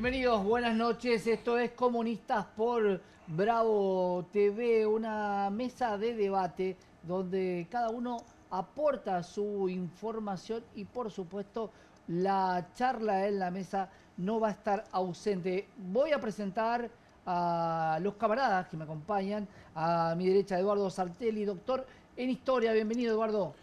Bienvenidos, buenas noches. Esto es Comunistas por Bravo TV, una mesa de debate donde cada uno aporta su información y por supuesto la charla en la mesa no va a estar ausente. Voy a presentar a los camaradas que me acompañan. A mi derecha, Eduardo Sartelli, doctor en Historia. Bienvenido, Eduardo.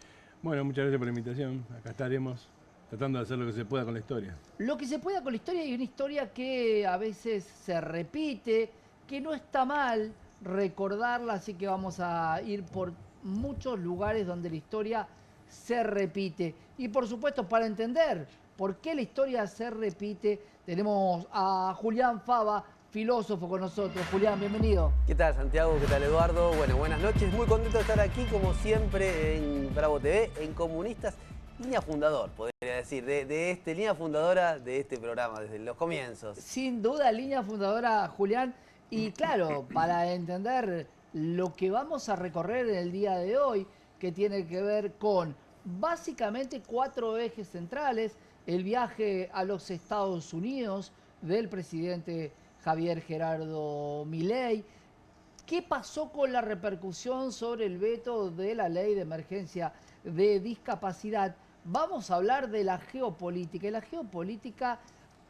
Bueno, muchas gracias por la invitación. Acá estaremos tratando de hacer lo que se pueda con la historia. Lo que se pueda con la historia, y una historia que a veces se repite, que no está mal recordarla, así que vamos a ir por muchos lugares donde la historia se repite. Y por supuesto, para entender por qué la historia se repite, tenemos a Julián Fava, filósofo, con nosotros. Julián, bienvenido. ¿Qué tal, Santiago? ¿Qué tal, Eduardo? Bueno, buenas noches. Muy contento de estar aquí, como siempre, en Bravo TV, en Comunistas. Línea fundador, podría decir, línea fundadora de este programa, desde los comienzos. Sin duda, línea fundadora, Julián. Y claro, para entender lo que vamos a recorrer en el día de hoy, que tiene que ver con básicamente 4 ejes centrales: el viaje a los Estados Unidos del presidente Javier Gerardo Milei. ¿Qué pasó con la repercusión sobre el veto de la ley de emergencia de discapacidad? Vamos a hablar de la geopolítica, y la geopolítica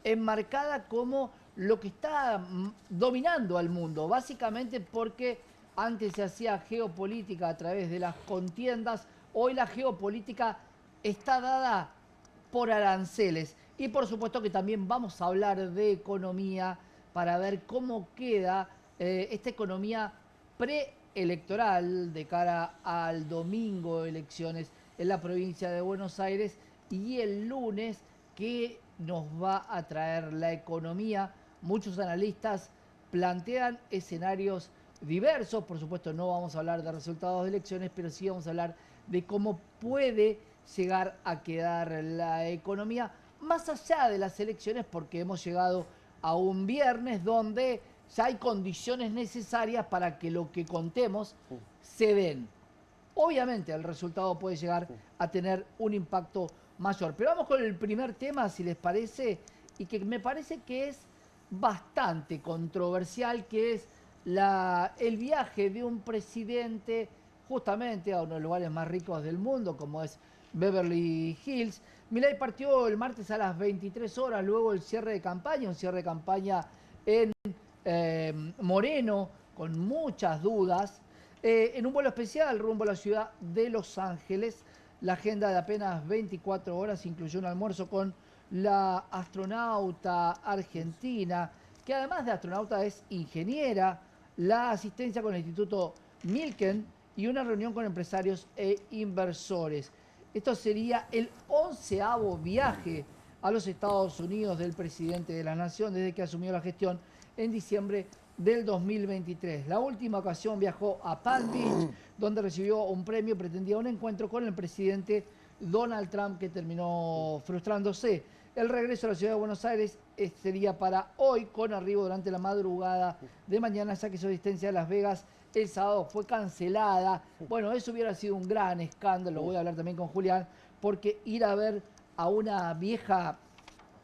enmarcada como lo que está dominando al mundo, básicamente porque antes se hacía geopolítica a través de las contiendas, hoy la geopolítica está dada por aranceles. Y por supuesto que también vamos a hablar de economía para ver cómo queda esta economía preelectoral de cara al domingo de elecciones en la provincia de Buenos Aires, y el lunes que nos va a traer la economía. Muchos analistas plantean escenarios diversos. Por supuesto, no vamos a hablar de resultados de elecciones, pero sí vamos a hablar de cómo puede llegar a quedar la economía más allá de las elecciones, porque hemos llegado a un viernes donde ya hay condiciones necesarias para que lo que contemos se den. Obviamente el resultado puede llegar a tener un impacto mayor. Pero vamos con el primer tema, si les parece, y que me parece que es bastante controversial, que es el viaje de un presidente justamente a uno de los lugares más ricos del mundo, como es Beverly Hills. Milei partió el martes a las 23 horas, luego el cierre de campaña, un cierre de campaña en Moreno, con muchas dudas, en un vuelo especial rumbo a la ciudad de Los Ángeles. La agenda de apenas 24 horas incluyó un almuerzo con la astronauta argentina, que además de astronauta es ingeniera, la asistencia con el Instituto Milken y una reunión con empresarios e inversores. Esto sería el 11º viaje a los Estados Unidos del presidente de la Nación desde que asumió la gestión en diciembre del 2023. La última ocasión viajó a Palm Beach, donde recibió un premio y pretendía un encuentro con el presidente Donald Trump, que terminó frustrándose. El regreso a la ciudad de Buenos Aires sería para hoy, con arribo durante la madrugada de mañana, ya que su asistencia a Las Vegas el sábado fue cancelada. Bueno, eso hubiera sido un gran escándalo, voy a hablar también con Julián, porque ir a ver a una vieja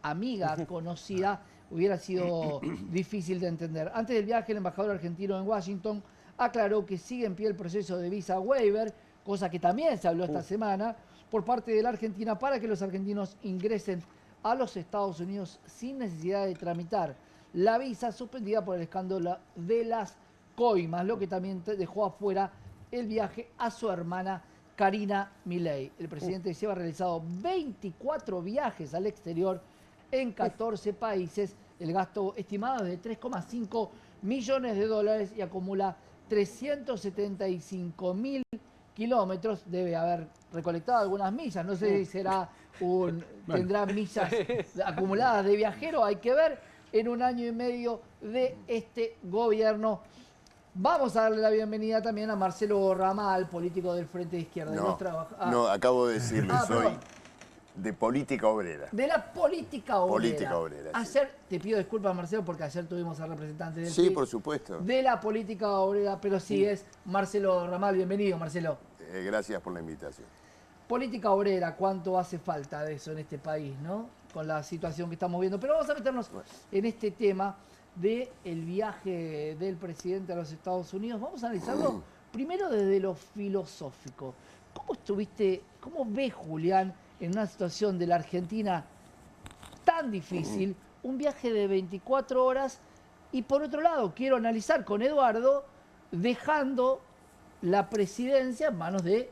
amiga conocida hubiera sido difícil de entender. Antes del viaje, el embajador argentino en Washington aclaró que sigue en pie el proceso de visa waiver, cosa que también se habló esta semana, por parte de la Argentina, para que los argentinos ingresen a los Estados Unidos sin necesidad de tramitar la visa, suspendida por el escándalo de las coimas, lo que también dejó afuera el viaje a su hermana Karina Milei. El presidente lleva realizado 24 viajes al exterior en 14 países. El gasto estimado es de 3,5 millones de dólares y acumula 375.000 kilómetros. Debe haber recolectado algunas millas. No sé si tendrá millas acumuladas de viajero. Hay que ver en un año y medio de este gobierno. Vamos a darle la bienvenida también a Marcelo Ramal, político del Frente de Izquierda. No, acabo de decirle, soy perdón. de política obrera. De la política obrera. Política obrera, sí. Ayer, te pido disculpas, Marcelo, porque ayer tuvimos al representante del Sí, PIB, por supuesto. de la política obrera, pero sí es Marcelo Ramal. Bienvenido, Marcelo. Gracias por la invitación. Política obrera, ¿cuánto hace falta de eso en este país, no? con la situación que estamos viendo. Pero vamos a meternos en este tema del viaje del presidente a los Estados Unidos. Vamos a analizarlo primero desde lo filosófico. ¿Cómo ves, Julián, en una situación de la Argentina tan difícil, un viaje de 24 horas? Y por otro lado, quiero analizar con Eduardo, dejando la presidencia en manos de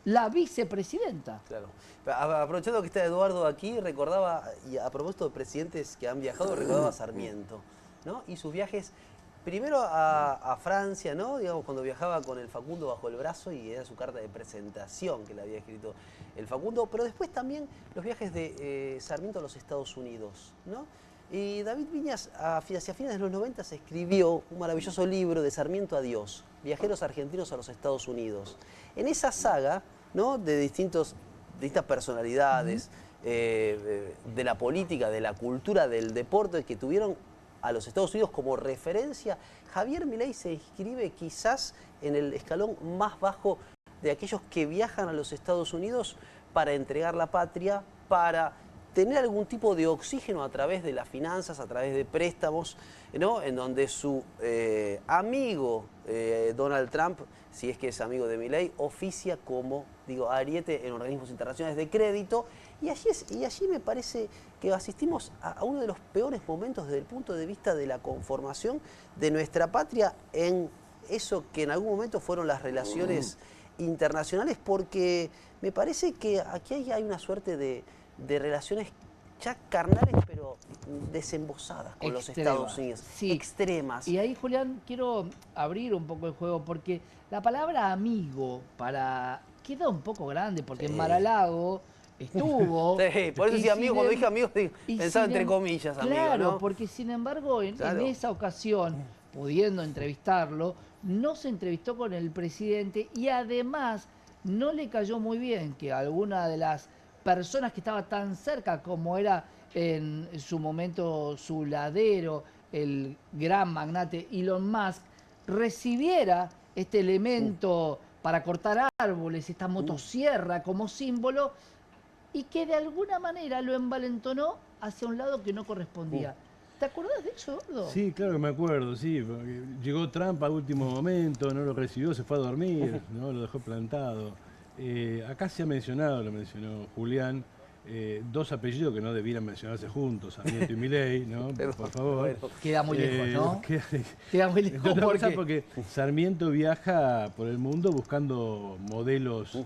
la vicepresidenta. Claro. Aprovechando que está Eduardo aquí, recordaba, y a propósito de presidentes que han viajado, recordaba a Sarmiento, ¿no? Y sus viajes, primero a Francia, ¿no? Digamos, cuando viajaba con el Facundo bajo el brazo y era su carta de presentación que le había escrito el Facundo, pero después también los viajes de Sarmiento a los Estados Unidos, ¿no? Y David Viñas, hacia fines de los 90, escribió un maravilloso libro de Sarmiento a Dios, Viajeros Argentinos a los Estados Unidos. En esa saga, ¿no? De distintas personalidades, de la política, de la cultura, del deporte, que tuvieron a los Estados Unidos como referencia, Javier Milei se inscribe quizás en el escalón más bajo de aquellos que viajan a los Estados Unidos para entregar la patria, para tener algún tipo de oxígeno a través de las finanzas, a través de préstamos, ¿no? En donde su amigo Donald Trump, si es que es amigo de Milei, oficia como, ariete en organismos internacionales de crédito. Y allí me parece que asistimos a uno de los peores momentos desde el punto de vista de la conformación de nuestra patria en eso que en algún momento fueron las relaciones internacionales, porque me parece que aquí hay una suerte de relaciones ya carnales, pero desembosadas con los Estados Unidos, sí, extremas. Y ahí, Julián, quiero abrir un poco el juego, porque la palabra amigo queda un poco grande, porque en Mar-a-Lago estuvo... Sí, por eso decía amigo, cuando dije amigo, pensaba entre comillas amigo, claro, ¿no? porque sin embargo, en esa ocasión, pudiendo entrevistarlo, no se entrevistó con el presidente y además no le cayó muy bien que alguna de las personas que estaba tan cerca como era en su momento su ladero, el gran magnate Elon Musk, recibiera este elemento para cortar árboles, esta motosierra como símbolo, y que de alguna manera lo envalentonó hacia un lado que no correspondía. ¿Te acordás de eso, Eduardo? Sí, claro que me acuerdo, sí. Porque llegó Trump a último momento, no lo recibió, se fue a dormir, ¿no? Lo dejó plantado. Acá se ha mencionado, lo mencionó Julián, dos apellidos que no debieran mencionarse juntos, Sarmiento y Milei, ¿no? Por favor. Queda muy lejos, ¿no? Queda muy lejos. Porque Sarmiento viaja por el mundo buscando modelos,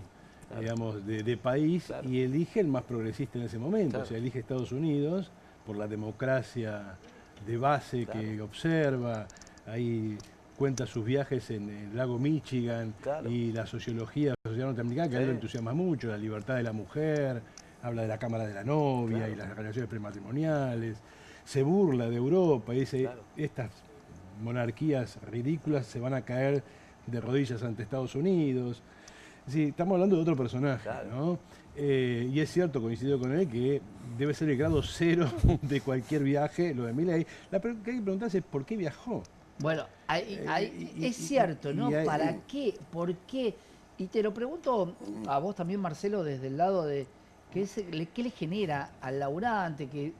digamos, de país, claro, y elige el más progresista en ese momento. Claro. O sea, elige Estados Unidos por la democracia de base, claro, que observa. Ahí cuenta sus viajes en el lago Michigan, claro, y la sociología norteamericana, que a él lo entusiasma mucho, la libertad de la mujer, habla de la cámara de la novia, claro, y las relaciones prematrimoniales, se burla de Europa y dice, claro, estas monarquías ridículas se van a caer de rodillas ante Estados Unidos. Sí, estamos hablando de otro personaje, claro, ¿no? Y es cierto, coincido con él, que debe ser el grado cero de cualquier viaje, lo de Milei. La pregunta que hay que preguntarse es ¿por qué viajó? Bueno, es cierto, ¿no? ¿Para qué? ¿Por qué? Y te lo pregunto a vos también, Marcelo, desde el lado de qué le genera al laburante que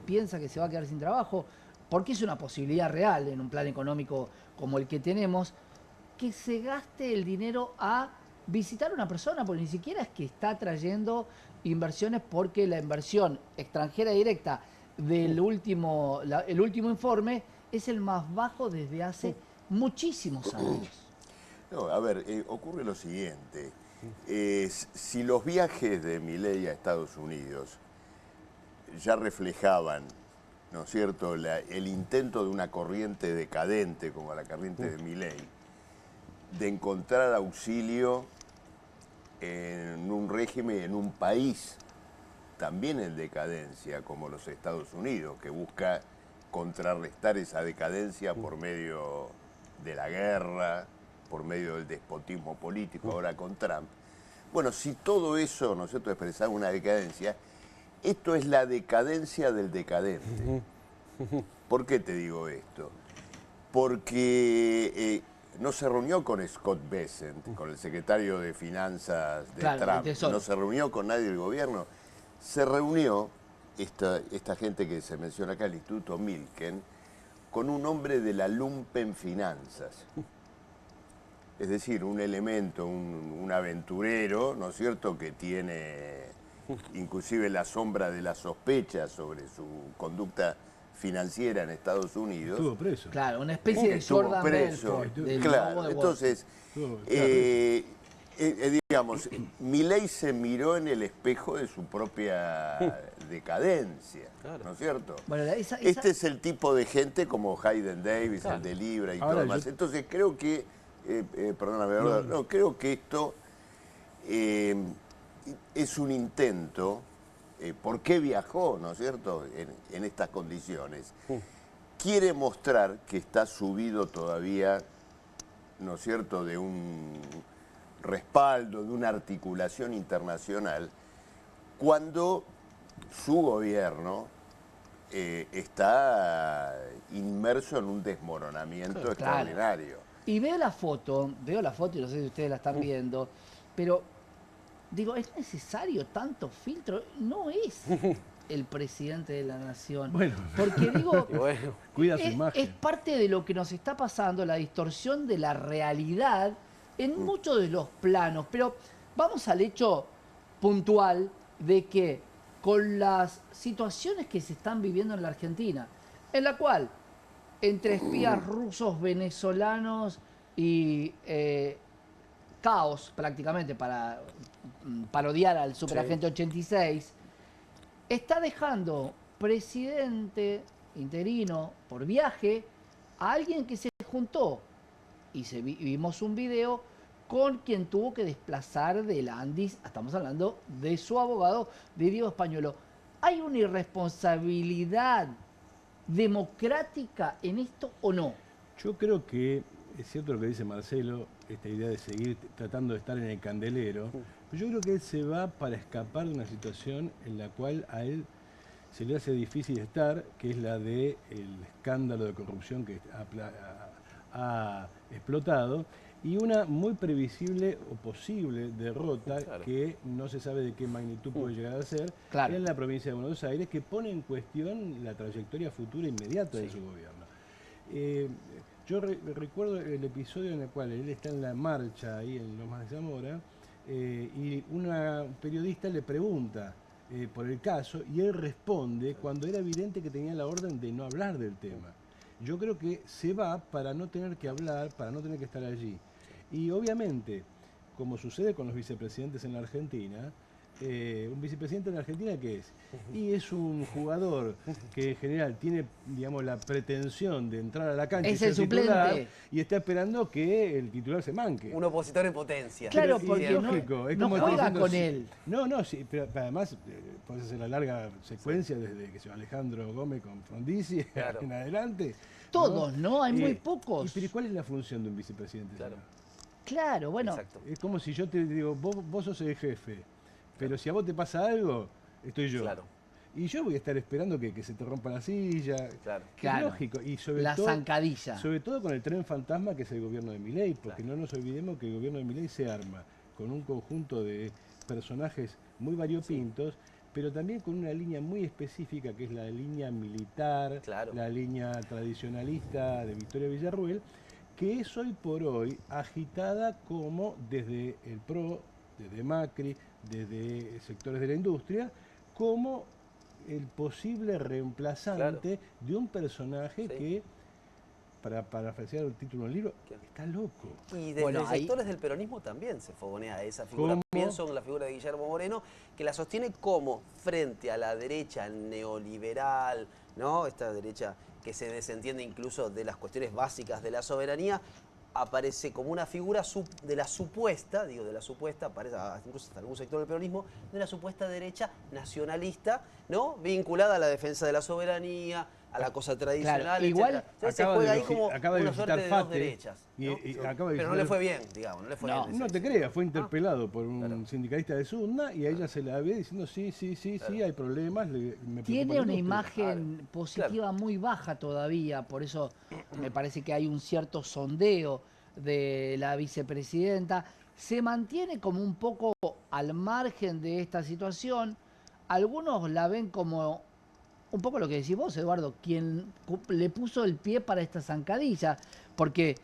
piensa que se va a quedar sin trabajo, porque es una posibilidad real en un plan económico como el que tenemos, que se gaste el dinero a visitar a una persona, porque ni siquiera es que está trayendo inversiones, porque la inversión extranjera directa del último informe es el más bajo desde hace muchísimos años. No, a ver, ocurre lo siguiente. Si los viajes de Milei a Estados Unidos ya reflejaban, ¿no es cierto?, el intento de una corriente decadente como la corriente de Milei, de encontrar auxilio en un régimen, en un país también en decadencia como los Estados Unidos, que busca contrarrestar esa decadencia por medio de la guerra, por medio del despotismo político, ahora con Trump. Bueno, si todo eso, ¿no es cierto?, expresaba una decadencia, esto es la decadencia del decadente. ¿Por qué te digo esto? Porque no se reunió con Scott Bessent, con el secretario de Finanzas de Trump, no se reunió con nadie del gobierno, se reunió esta gente que se menciona acá, el Instituto Milken, con un hombre de la lumpenfinanzas. Es decir, un elemento, un aventurero, ¿no es cierto?, que tiene inclusive la sombra de la sospecha sobre su conducta financiera en Estados Unidos. Estuvo preso. Claro, una especie de Estuvo Jordan preso. Belfort del Claro, lobo de Wall entonces, digamos, Milei se miró en el espejo de su propia decadencia, ¿no es cierto? Bueno, Este es el tipo de gente como Hayden Davis, el de Libra y Ahora, todo más. yo- Entonces creo que, perdóname, no, creo que esto es un intento. ¿Por qué viajó, no es cierto?, en estas condiciones. Quiere mostrar que está subido todavía, ¿no es cierto?, de un respaldo, de una articulación internacional, cuando su gobierno está inmerso en un desmoronamiento Claro. extraordinario. Y veo la foto y no sé si ustedes la están viendo, pero digo, ¿es necesario tanto filtro? No es el presidente de la nación. Bueno. Porque digo, Y bueno, Cuida su es imagen. parte de lo que nos está pasando, la distorsión de la realidad en muchos de los planos. Pero vamos al hecho puntual de que con las situaciones que se están viviendo en la Argentina, en la cual entre espías rusos, venezolanos y caos prácticamente para parodiar al superagente 86, está dejando presidente interino por viaje a alguien que se juntó y vimos un video con quien tuvo que desplazar del Andis, estamos hablando de su abogado, de Diego Españolo. ¿Hay una irresponsabilidad democrática en esto o no? Yo creo que es cierto lo que dice Marcelo, esta idea de seguir tratando de estar en el candelero, pero yo creo que él se va para escapar de una situación en la cual a él se le hace difícil estar, que es la del escándalo de corrupción que ha explotado, y una muy previsible o posible derrota que no se sabe de qué magnitud puede llegar a ser en la provincia de Buenos Aires, que pone en cuestión la trayectoria futura inmediata de su gobierno. Yo recuerdo el episodio en el cual él está en la marcha ahí en Lomas de Zamora y una periodista le pregunta por el caso y él responde cuando era evidente que tenía la orden de no hablar del tema. Yo creo que se va para no tener que hablar, para no tener que estar allí. Y obviamente, como sucede con los vicepresidentes en la Argentina, un vicepresidente en la Argentina, ¿qué es? Y es un jugador que en general tiene, digamos, la pretensión de entrar a la cancha Es y el ser titular, suplente. y está esperando que el titular se manque. un opositor en potencia. Claro, Pero, porque es no, lógico, es no como está juega diciendo, con sí. él. No, sí, pero además puedes hacer la larga secuencia desde que se va Alejandro Gómez con Frondizi en adelante. Todos, ¿no? Hay muy ¿Y pocos. pero cuál es la función de un vicepresidente? Claro. Claro, bueno. Exacto. Es como si yo te digo, vos sos el jefe, pero si a vos te pasa algo, estoy yo. Claro. Y yo voy a estar esperando que se te rompa la silla. Claro. Que Claro. es lógico. Y sobre La todo, zancadilla. sobre todo con el tren fantasma que es el gobierno de Milei, porque no nos olvidemos que el gobierno de Milei se arma con un conjunto de personajes muy variopintos, pero también con una línea muy específica que es la línea militar, la línea tradicionalista de Victoria Villarruel, que es hoy por hoy agitada como desde el PRO, desde Macri, desde sectores de la industria, como el posible reemplazante de un personaje que, para parafrasear el título del libro, está loco. Y desde sectores del peronismo también se fogonea esa figura. Pienso en la figura de Guillermo Moreno, que la sostiene como frente a la derecha neoliberal, ¿no? Esta derecha que se desentiende incluso de las cuestiones básicas de la soberanía, aparece como una figura de la supuesta, aparece incluso hasta algún sector del peronismo, de la supuesta derecha nacionalista, ¿no? Vinculada a la defensa de la soberanía, a la cosa tradicional, claro, igual etc. Entonces se juega ahí como una suerte de dos Fate, derechas, ¿no? Pero no le fue bien, digamos, no le fue bien. No te creas, fue interpelado por un sindicalista de Sunda y a ella se la ve diciendo sí, hay problemas. Tiene una imagen positiva muy baja todavía, por eso me parece que hay un cierto sondeo de la vicepresidenta. Se mantiene como un poco al margen de esta situación. algunos la ven como un poco lo que decís vos, Eduardo, quien le puso el pie para esta zancadilla, porque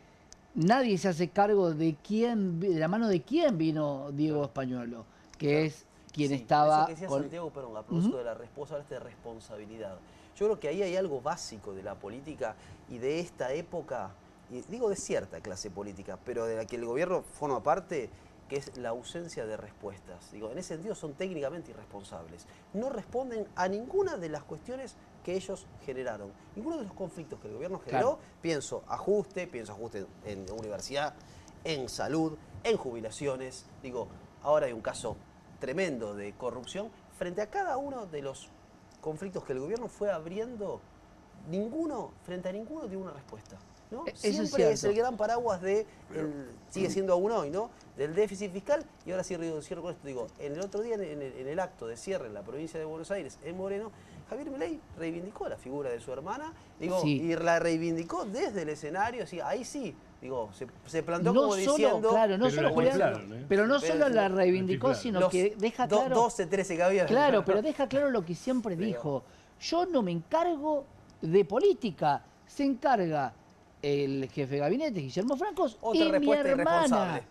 nadie se hace cargo de la mano de quién vino Diego Españuelo, que es quien estaba... Eso que decía Santiago, perdón, a propósito de la de responsabilidad. Yo creo que ahí hay algo básico de la política y de esta época, y digo de cierta clase política, pero de la que el gobierno forma parte, que es la ausencia de respuestas. Digo, en ese sentido son técnicamente irresponsables. No responden a ninguna de las cuestiones que ellos generaron. Ninguno de los conflictos que el gobierno generó, claro. Pienso ajuste en universidad, en salud, en jubilaciones. Digo, ahora hay un caso tremendo de corrupción. Frente a cada uno de los conflictos que el gobierno fue abriendo, frente a ninguno dio una respuesta, ¿no? Siempre es el gran paraguas sigue siendo aún hoy, ¿no? Del déficit fiscal. Y ahora sí cierro con esto. Digo, el otro día en el acto de cierre en la provincia de Buenos Aires, en Moreno, Javier Milei reivindicó la figura de su hermana, y la reivindicó desde el escenario, así, ahí sí. Digo, se plantó como diciendo... Claro, no solo Julián, pero no solo la reivindicó, sino que deja claro... 12, 13 que había. Claro, pero deja claro lo que siempre dijo. Yo no me encargo de política, se encarga el jefe de gabinete, Guillermo Francos, y mi hermana.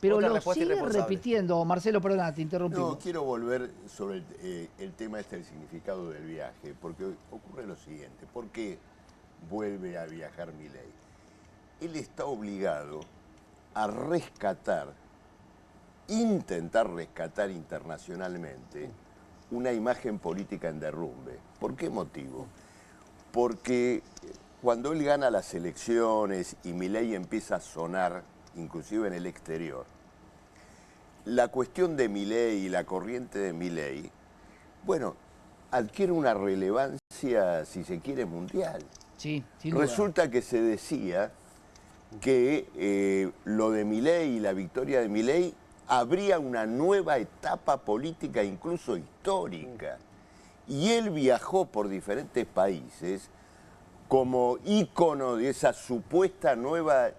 Pero lo sigue repitiendo. Marcelo, perdona, te interrumpí. No, quiero volver sobre el tema del significado del viaje, porque ocurre lo siguiente. ¿Por qué vuelve a viajar Milei? Él está obligado a intentar rescatar internacionalmente una imagen política en derrumbe. ¿Por qué motivo? Porque cuando él gana las elecciones y Milei empieza a sonar, inclusive en el exterior, la cuestión de Milei y la corriente de Milei, bueno, adquiere una relevancia, si se quiere, mundial. Sí, sin duda. Resulta que se decía que lo de Milei y la victoria de Milei abría una nueva etapa política, incluso histórica. Y él viajó por diferentes países como ícono de esa supuesta nueva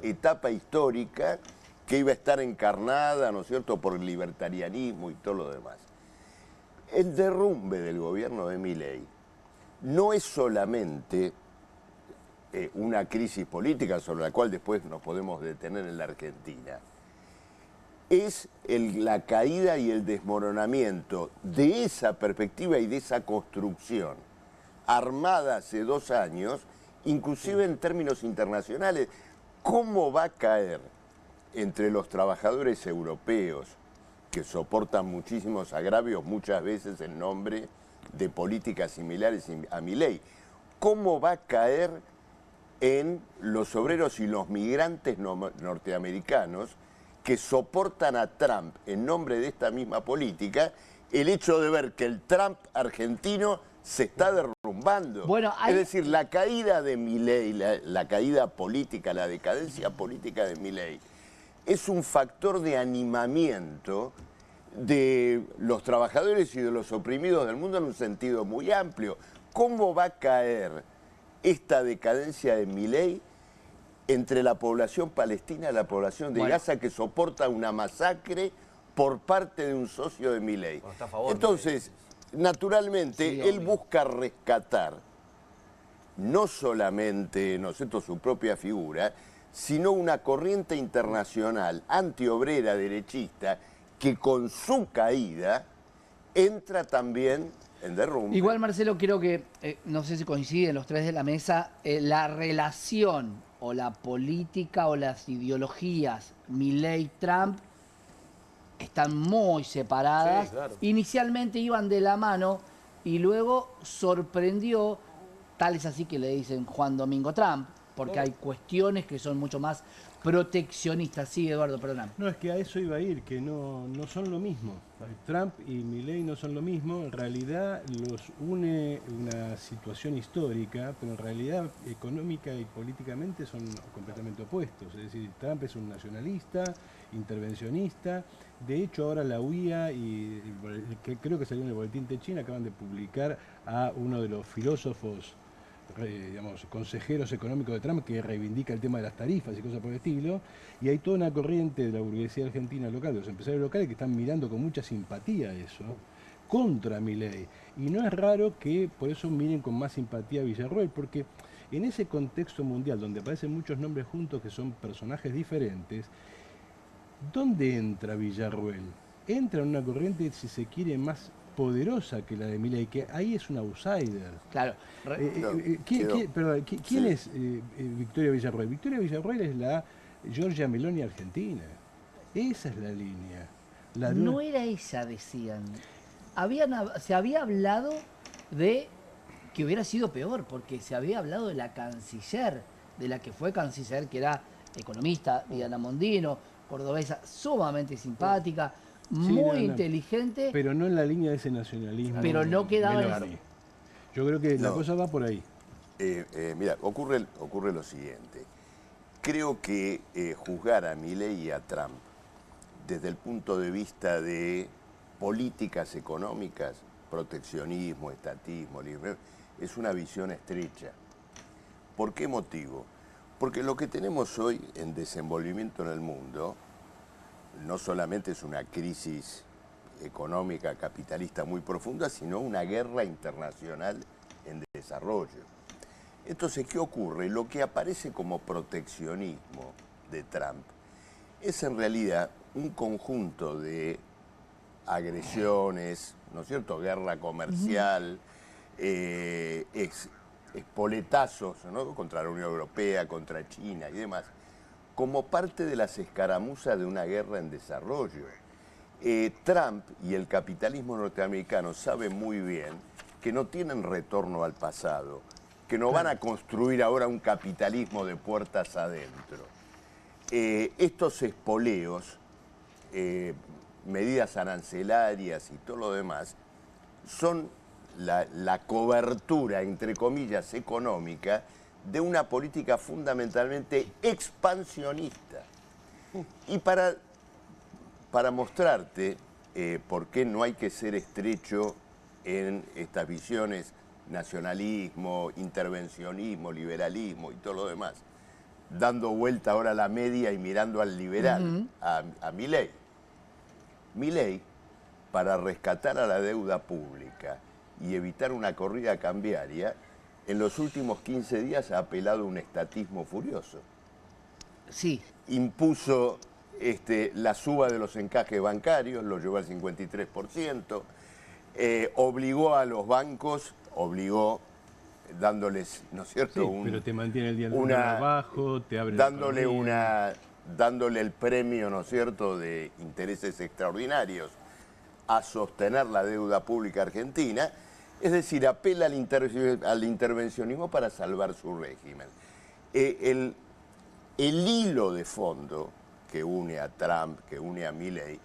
etapa histórica que iba a estar encarnada, ¿no es cierto?, por el libertarianismo y todo lo demás. El derrumbe del gobierno de Milei no es solamente una crisis política sobre la cual después nos podemos detener en la Argentina. Es la caída y el desmoronamiento de esa perspectiva y de esa construcción armada hace 2 años, inclusive en términos internacionales. ¿Cómo va a caer entre los trabajadores europeos que soportan muchísimos agravios, muchas veces en nombre de políticas similares a Milei? ¿Cómo va a caer en los obreros y los migrantes norteamericanos que soportan a Trump en nombre de esta misma política el hecho de ver que el Trump argentino se está derrumbando? Bueno, es decir, la caída de Milei, la caída política, la decadencia política de Milei, es un factor de animamiento de los trabajadores y de los oprimidos del mundo en un sentido muy amplio. ¿Cómo va a caer esta decadencia de Milei entre la población palestina y la población de Gaza, que soporta una masacre por parte de un socio de Milei? Entonces, naturalmente, él busca rescatar no solamente, ¿no es cierto?, su propia figura, sino una corriente internacional antiobrera, derechista, que con su caída entra también en derrumbe. Igual, Marcelo, creo que, no sé si coinciden los tres de la mesa, la relación o la política o las ideologías Milei-Trump están muy separadas. Sí, claro. Inicialmente iban de la mano y luego sorprendió, tal es así que le dicen Juan Domingo Trump, porque hay cuestiones que son mucho más proteccionistas. Sí, Eduardo, perdón. No, es que a eso iba a ir, que no son lo mismo. Trump y Milei no son lo mismo. En realidad los une una situación histórica, pero en realidad económica y políticamente son completamente opuestos. Es decir, Trump es un nacionalista, intervencionista. De hecho, ahora la UIA que creo que salió en el Boletín de China, acaban de publicar a uno de los filósofos, digamos, consejeros económicos de Trump, que reivindica el tema de las tarifas y cosas por el estilo, y hay toda una corriente de la burguesía argentina local, de los empresarios locales, que están mirando con mucha simpatía eso, contra Milei. Y no es raro que por eso miren con más simpatía a Villarroel, porque en ese contexto mundial donde aparecen muchos nombres juntos que son personajes diferentes, ¿dónde entra Villarroel? Entra en una corriente, si se quiere, más poderosa que la de Milei, que ahí es un outsider. Claro. ¿Quién es Victoria Villarroel? Victoria Villarroel es la Giorgia Meloni argentina. Esa es la línea. No era ella, decían. Se había hablado de que hubiera sido peor, porque se había hablado de la canciller, de la que fue canciller, que era economista, Diana Mondino, cordobesa, sumamente simpática, muy inteligente. Pero no en la línea de ese nacionalismo. Pero no quedaba Meloni. Yo creo que la cosa va por ahí. Mira, ocurre lo siguiente. Creo que juzgar a Milei y a Trump desde el punto de vista de políticas económicas, proteccionismo, estatismo, es una visión estrecha. ¿Por qué motivo? Porque lo que tenemos hoy en desenvolvimiento en el mundo no solamente es una crisis económica capitalista muy profunda, sino una guerra internacional en desarrollo. Entonces, ¿qué ocurre? Lo que aparece como proteccionismo de Trump es en realidad un conjunto de agresiones, ¿no es cierto?, guerra comercial, espoletazos, ¿no?, contra la Unión Europea, contra China y demás, como parte de las escaramuzas de una guerra en desarrollo. Trump y el capitalismo norteamericano saben muy bien que no tienen retorno al pasado, que no van a construir ahora un capitalismo de puertas adentro. Estos espoleos, medidas arancelarias y todo lo demás, son la cobertura, entre comillas, económica de una política fundamentalmente expansionista. Y para mostrarte por qué no hay que ser estrecho en estas visiones nacionalismo, intervencionismo, liberalismo y todo lo demás, dando vuelta ahora a la media y mirando al liberal, a Milei. Milei, para rescatar a la deuda pública y evitar una corrida cambiaria, en los últimos 15 días ha apelado a un estatismo furioso. Sí. Impuso la suba de los encajes bancarios, lo llevó al 53%, obligó a los bancos, dándoles, ¿no es cierto? Sí, pero te mantiene el día abajo, te abre dándole el premio, ¿no es cierto?, de intereses extraordinarios a sostener la deuda pública argentina, es decir, apela al intervencionismo para salvar su régimen. El hilo de fondo que une a Trump, que une a Milei,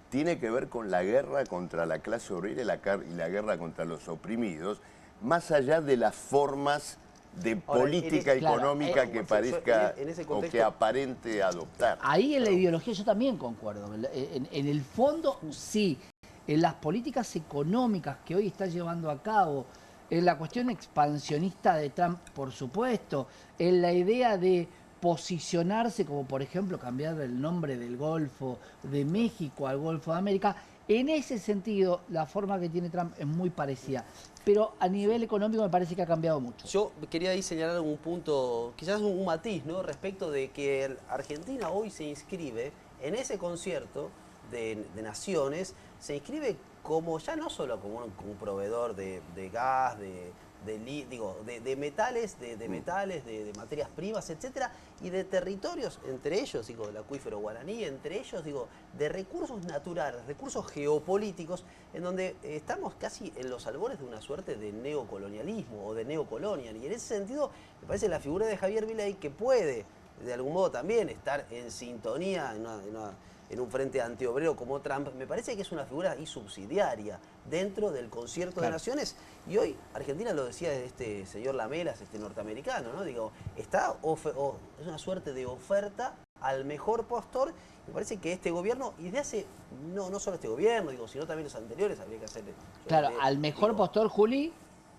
tiene que ver con la guerra contra la clase obrera y la guerra contra los oprimidos, más allá de las formas de política económica que parezca o que aparente adoptar. Ahí en la ideología yo también concuerdo. En el fondo, sí. En las políticas económicas que hoy está llevando a cabo, en la cuestión expansionista de Trump, por supuesto, en la idea de posicionarse, como por ejemplo cambiar el nombre del Golfo de México al Golfo de América, en ese sentido la forma que tiene Trump es muy parecida. Pero a nivel económico me parece que ha cambiado mucho. Yo quería ahí señalar un punto, quizás un matiz, ¿no?, respecto de que Argentina hoy se inscribe en ese concierto de naciones, se inscribe como ya no solo como un proveedor de gas, de metales, de materias primas, etcétera, y de territorios, entre ellos, digo, del acuífero guaraní, entre ellos, digo, de recursos naturales, recursos geopolíticos, en donde estamos casi en los albores de una suerte de neocolonialismo o de neocolonial. Y en ese sentido, me parece la figura de Javier Milei, que puede, de algún modo, también estar en sintonía en un frente antiobrero como Trump, me parece que es una figura ahí subsidiaria dentro del concierto de naciones. Y hoy Argentina, lo decía este señor Lamelas, norteamericano, ¿no? Digo, es una suerte de oferta al mejor postor. Me parece que este gobierno, y de hace, no solo este gobierno, digo, sino también los anteriores, habría que hacer... Claro, al mejor postor, Juli,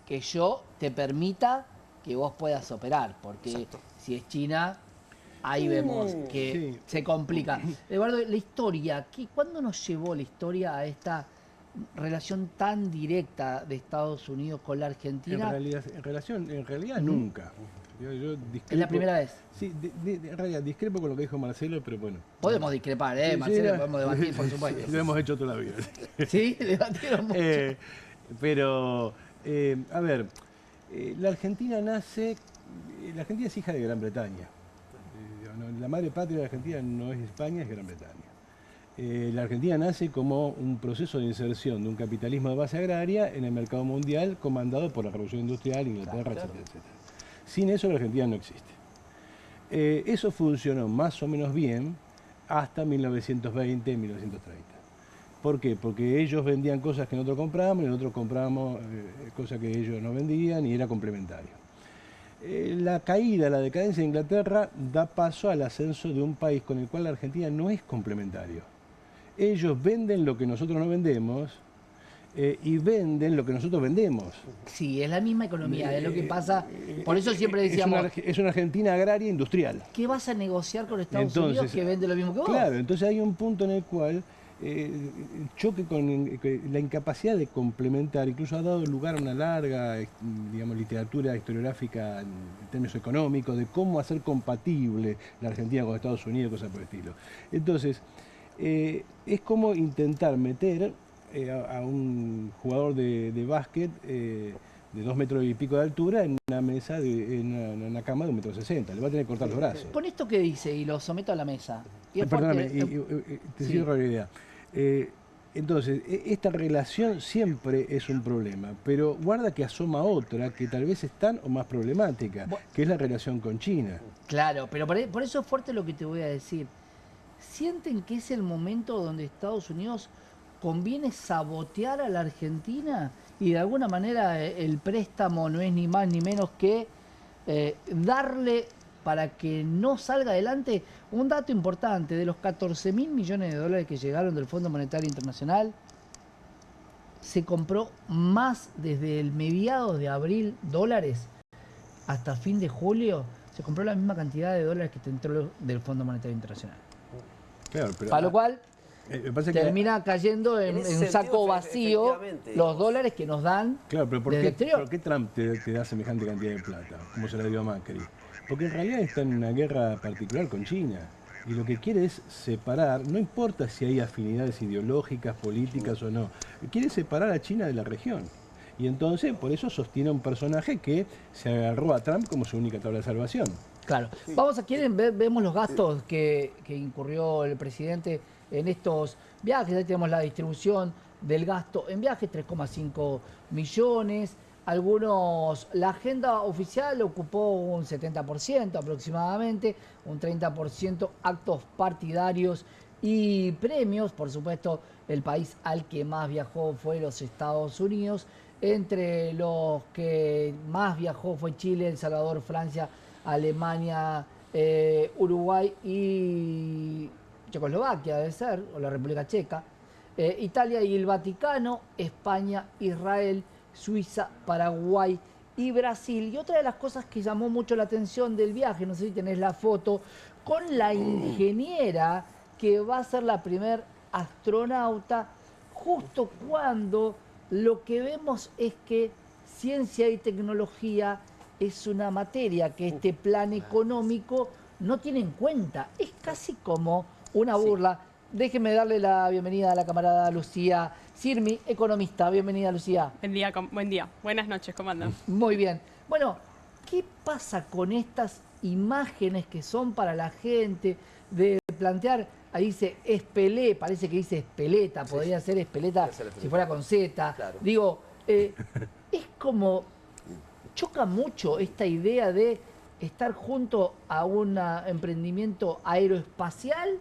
que yo te permita que vos puedas operar, porque exacto, si es China... Ahí vemos que se complica. Eduardo, la historia, ¿cuándo nos llevó la historia a esta relación tan directa de Estados Unidos con la Argentina? En realidad nunca. Yo discrepo, ¿Es la primera vez? Sí, en realidad discrepo con lo que dijo Marcelo, pero bueno. Podemos discrepar, Sí, Marcelo, sí, podemos debatir, por supuesto. Lo hemos hecho toda la vida. Sí, debatieron mucho. Pero, a ver, la Argentina es hija de Gran Bretaña. La madre patria de la Argentina no es España, es Gran Bretaña. La Argentina nace como un proceso de inserción de un capitalismo de base agraria en el mercado mundial comandado por la Revolución Industrial, Inglaterra, etcétera, etcétera. Sin eso la Argentina no existe. Eso funcionó más o menos bien hasta 1920, 1930. ¿Por qué? Porque ellos vendían cosas que nosotros comprábamos y nosotros comprábamos cosas que ellos no vendían y era complementario. La caída, la decadencia de Inglaterra da paso al ascenso de un país con el cual la Argentina no es complementario. Ellos venden lo que nosotros no vendemos y venden lo que nosotros vendemos. Sí, es la misma economía, es lo que pasa. Por eso siempre decíamos... Es una Argentina agraria industrial. ¿Qué vas a negociar con Estados Unidos que vende lo mismo que vos? Claro, entonces hay un punto en el cual choque con la incapacidad de complementar, incluso ha dado lugar a una larga, digamos, literatura historiográfica en términos económicos, de cómo hacer compatible la Argentina con Estados Unidos, cosas por el estilo. Entonces, es como intentar meter a un jugador de básquet de 2 metros y pico de altura en una mesa, en una cama de 1,60 m. Le va a tener que cortar los brazos. Con esto que dice, y lo someto a la mesa. Perdóname, te cierro la idea. Entonces, esta relación siempre es un problema, pero guarda que asoma otra que tal vez es tan o más problemática, que es la relación con China. Claro, pero por eso es fuerte lo que te voy a decir. ¿Sienten que es el momento donde Estados Unidos conviene sabotear a la Argentina? Y de alguna manera el préstamo no es ni más ni menos que darle para que no salga adelante. Un dato importante, de los 14.000 millones de dólares que llegaron del Fondo Monetario Internacional, se compró más desde el mediados de abril dólares hasta fin de julio, se compró la misma cantidad de dólares que entró del Fondo Monetario Internacional. Claro, pero, para lo cual termina cayendo en un saco vacío los dólares que nos dan desde el exterior. ¿Por qué Trump te da semejante cantidad de plata, como se la dio a Macri? Porque en realidad está en una guerra particular con China y lo que quiere es separar, no importa si hay afinidades ideológicas, políticas o no, quiere separar a China de la región. Y entonces por eso sostiene a un personaje que se agarró a Trump como su única tabla de salvación. Claro. Sí. Vemos los gastos que incurrió el presidente en estos viajes. Ahí tenemos la distribución del gasto en viajes, 3,5 millones. La agenda oficial ocupó un 70% aproximadamente, un 30% actos partidarios y premios. Por supuesto, el país al que más viajó fue los Estados Unidos. Entre los que más viajó fue Chile, El Salvador, Francia, Alemania, Uruguay y Checoslovaquia, debe ser, o la República Checa, Italia y el Vaticano, España, Israel, Suiza, Paraguay y Brasil. Y otra de las cosas que llamó mucho la atención del viaje, no sé si tenés la foto, con la ingeniera que va a ser la primer astronauta, justo cuando lo que vemos es que ciencia y tecnología es una materia que este plan económico no tiene en cuenta. Es casi como una burla. Déjeme darle la bienvenida a la camarada Lucía Sirmi, economista. Bienvenida, Lucía. Buen día. Buenas noches, ¿cómo andan? Muy bien. Bueno, ¿qué pasa con estas imágenes que son para la gente de plantear? Ahí dice Espelé, parece que dice Espeleta, podría ser Espeleta si fuera con Z. Claro. Digo, es como... choca mucho esta idea de estar junto a un emprendimiento aeroespacial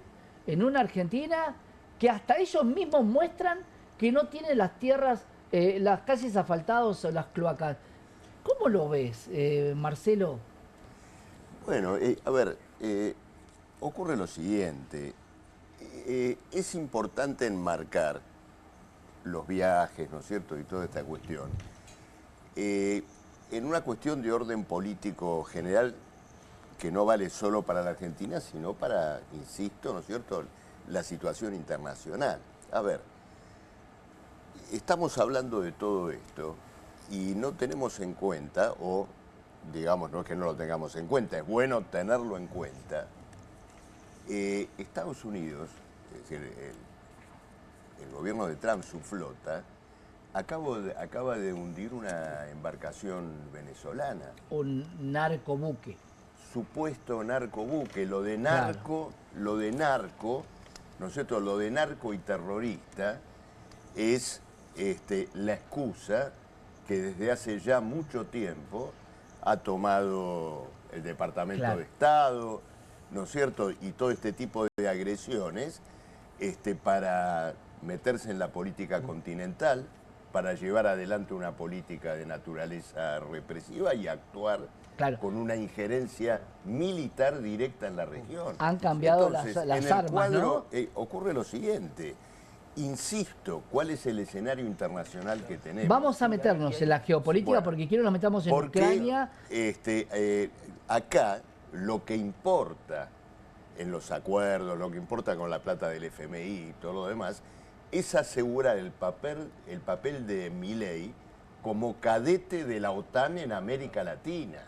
en una Argentina que hasta ellos mismos muestran que no tienen las tierras, las calles asfaltadas o las cloacas. ¿Cómo lo ves, Marcelo? Bueno, a ver, ocurre lo siguiente. Es importante enmarcar los viajes, ¿no es cierto?, y toda esta cuestión. En una cuestión de orden político general que no vale solo para la Argentina, sino para, insisto, ¿no es cierto?, la situación internacional. A ver, estamos hablando de todo esto y no tenemos en cuenta, o digamos, no es que no lo tengamos en cuenta, es bueno tenerlo en cuenta. Estados Unidos, es decir, el gobierno de Trump, su flota, acaba de hundir una embarcación venezolana. Un narcobuque. Supuesto narcobuque, lo de Claro. narco, ¿no es cierto? Lo de narco y terrorista es la excusa que desde hace ya mucho tiempo ha tomado el Departamento Claro. de Estado, ¿no es cierto? Y todo este tipo de agresiones para meterse en la política continental, para llevar adelante una política de naturaleza represiva y actuar Claro. con una injerencia militar directa en la región. Han cambiado Entonces, las en el armas, cuadro, ¿no? ocurre lo siguiente. Insisto, ¿cuál es el escenario internacional que tenemos? Vamos a meternos en la geopolítica Bueno, porque quiero que nos metamos en Porque Ucrania. acá lo que importa en los acuerdos, lo que importa con la plata del FMI y todo lo demás, es asegurar el papel de Milei como cadete de la OTAN en América Latina.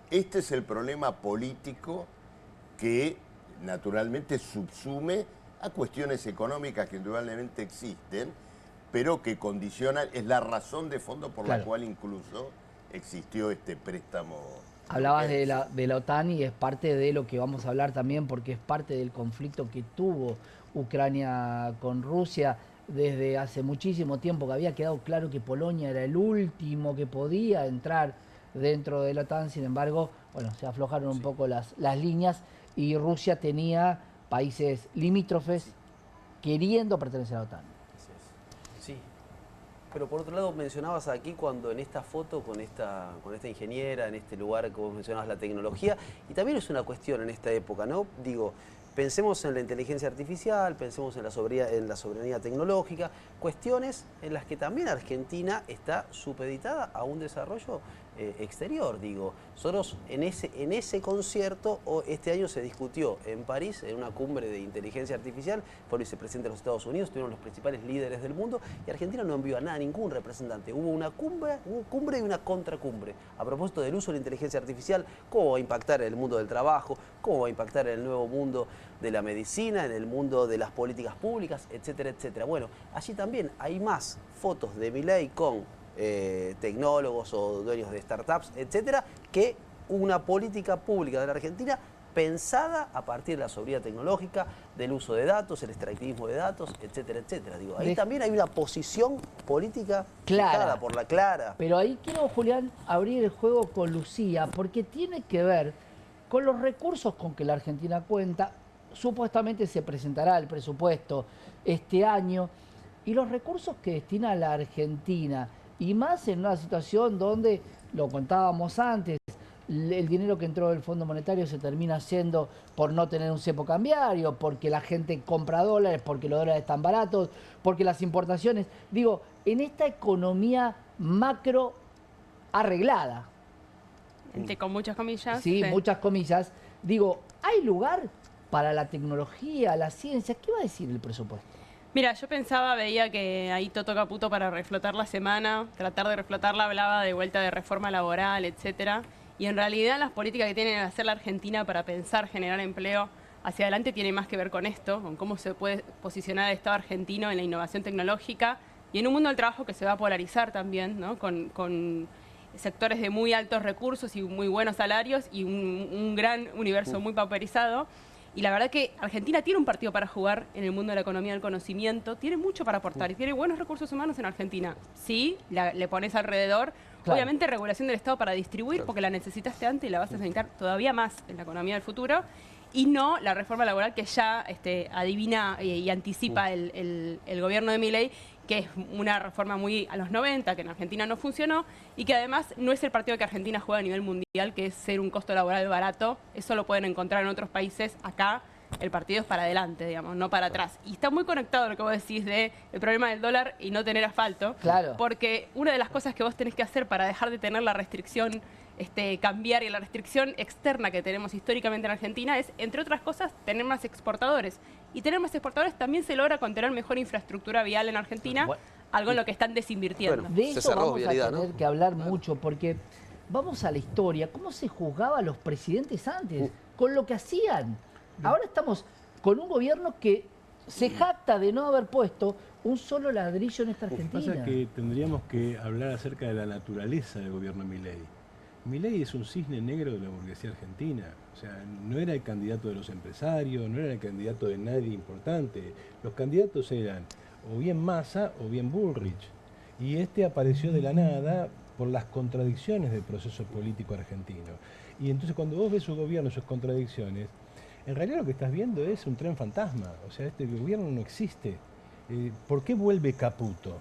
Este es el problema político que naturalmente subsume a cuestiones económicas que indudablemente existen, pero que condicionan, es la razón de fondo por la Claro. cual incluso existió este préstamo. Hablabas de la OTAN y es parte de lo que vamos a hablar también porque es parte del conflicto que tuvo Ucrania con Rusia desde hace muchísimo tiempo, que había quedado claro que Polonia era el último que podía entrar dentro de la OTAN. Sin embargo, bueno, se aflojaron un poco las líneas y Rusia tenía países limítrofes queriendo pertenecer a la OTAN. Así es. Sí. Pero por otro lado, mencionabas aquí cuando en esta foto con esta ingeniera, en este lugar que vos mencionabas la tecnología, y también es una cuestión en esta época, ¿no? Digo, pensemos en la inteligencia artificial, pensemos en la soberanía tecnológica, cuestiones en las que también Argentina está supeditada a un desarrollo exterior. Digo, nosotros en ese concierto, este año se discutió en París, en una cumbre de inteligencia artificial, fue el vicepresidente de los Estados Unidos, estuvieron los principales líderes del mundo, y Argentina no envió a ningún representante. Hubo una cumbre y una contracumbre a propósito del uso de la inteligencia artificial, cómo va a impactar en el mundo del trabajo, cómo va a impactar en el nuevo mundo de la medicina, en el mundo de las políticas públicas, etcétera, etcétera. Bueno, allí también hay más fotos de Milei con tecnólogos o dueños de startups, etcétera, que una política pública de la Argentina pensada a partir de la soberanía tecnológica, del uso de datos, el extractivismo de datos, etcétera, etcétera. Digo, ahí también hay una posición política fijada por la clara. Pero ahí quiero, Julián, abrir el juego con Lucía, porque tiene que ver con los recursos con que la Argentina cuenta. Supuestamente se presentará el presupuesto este año, y los recursos que destina la Argentina, y más en una situación donde, lo contábamos antes, el dinero que entró del Fondo Monetario se termina haciendo por no tener un cepo cambiario, porque la gente compra dólares, porque los dólares están baratos, porque las importaciones, digo, en esta economía macro arreglada, Con muchas comillas. sí, muchas comillas, digo, ¿hay lugar para la tecnología, la ciencia? ¿Qué va a decir el presupuesto? Mira, yo veía que ahí Toto Caputo para reflotar la semana, tratar de reflotarla, hablaba de vuelta de reforma laboral, etcétera. Y en realidad las políticas que tiene que hacer la Argentina para pensar, generar empleo hacia adelante tiene más que ver con esto, con cómo se puede posicionar el Estado argentino en la innovación tecnológica y en un mundo del trabajo que se va a polarizar también, ¿no? Con sectores de muy altos recursos y muy buenos salarios y un gran universo muy pauperizado. Y la verdad que Argentina tiene un partido para jugar en el mundo de la economía del conocimiento, tiene mucho para aportar y tiene buenos recursos humanos en Argentina. Sí, le pones alrededor, Claro. obviamente regulación del Estado para distribuir, porque la necesitaste antes y la vas a necesitar todavía más en la economía del futuro, y no la reforma laboral que ya adivina y anticipa el gobierno de Milei, que es una reforma muy a los 90, que en Argentina no funcionó, y que además no es el partido que Argentina juega a nivel mundial, que es ser un costo laboral barato. Eso lo pueden encontrar en otros países. Acá el partido es para adelante, digamos, no para atrás. Y está muy conectado lo que vos decís de el problema del dólar y no tener asfalto. Claro. Porque una de las cosas que vos tenés que hacer para dejar de tener la restricción cambiaria, la restricción externa que tenemos históricamente en Argentina es, entre otras cosas, tener más exportadores. Y tener más exportadores también se logra con tener mejor infraestructura vial en Argentina, Bueno. algo en lo que están desinvirtiendo. Bueno, De se eso cerró vamos Vialidad, a tener ¿no? que hablar mucho, porque vamos a la historia, cómo se juzgaba a los presidentes antes, con lo que hacían. Ahora estamos con un gobierno que se jacta de no haber puesto un solo ladrillo en esta Lo que Argentina. pasa es que tendríamos que hablar acerca de la naturaleza del gobierno Milei. Milei es un cisne negro de la burguesía argentina. O sea, no era el candidato de los empresarios, no era el candidato de nadie importante. Los candidatos eran o bien Massa o bien Bullrich. Y este apareció de la nada por las contradicciones del proceso político argentino. Y entonces cuando vos ves su gobierno, sus contradicciones, en realidad lo que estás viendo es un tren fantasma. O sea, este gobierno no existe. ¿Por qué vuelve Caputo?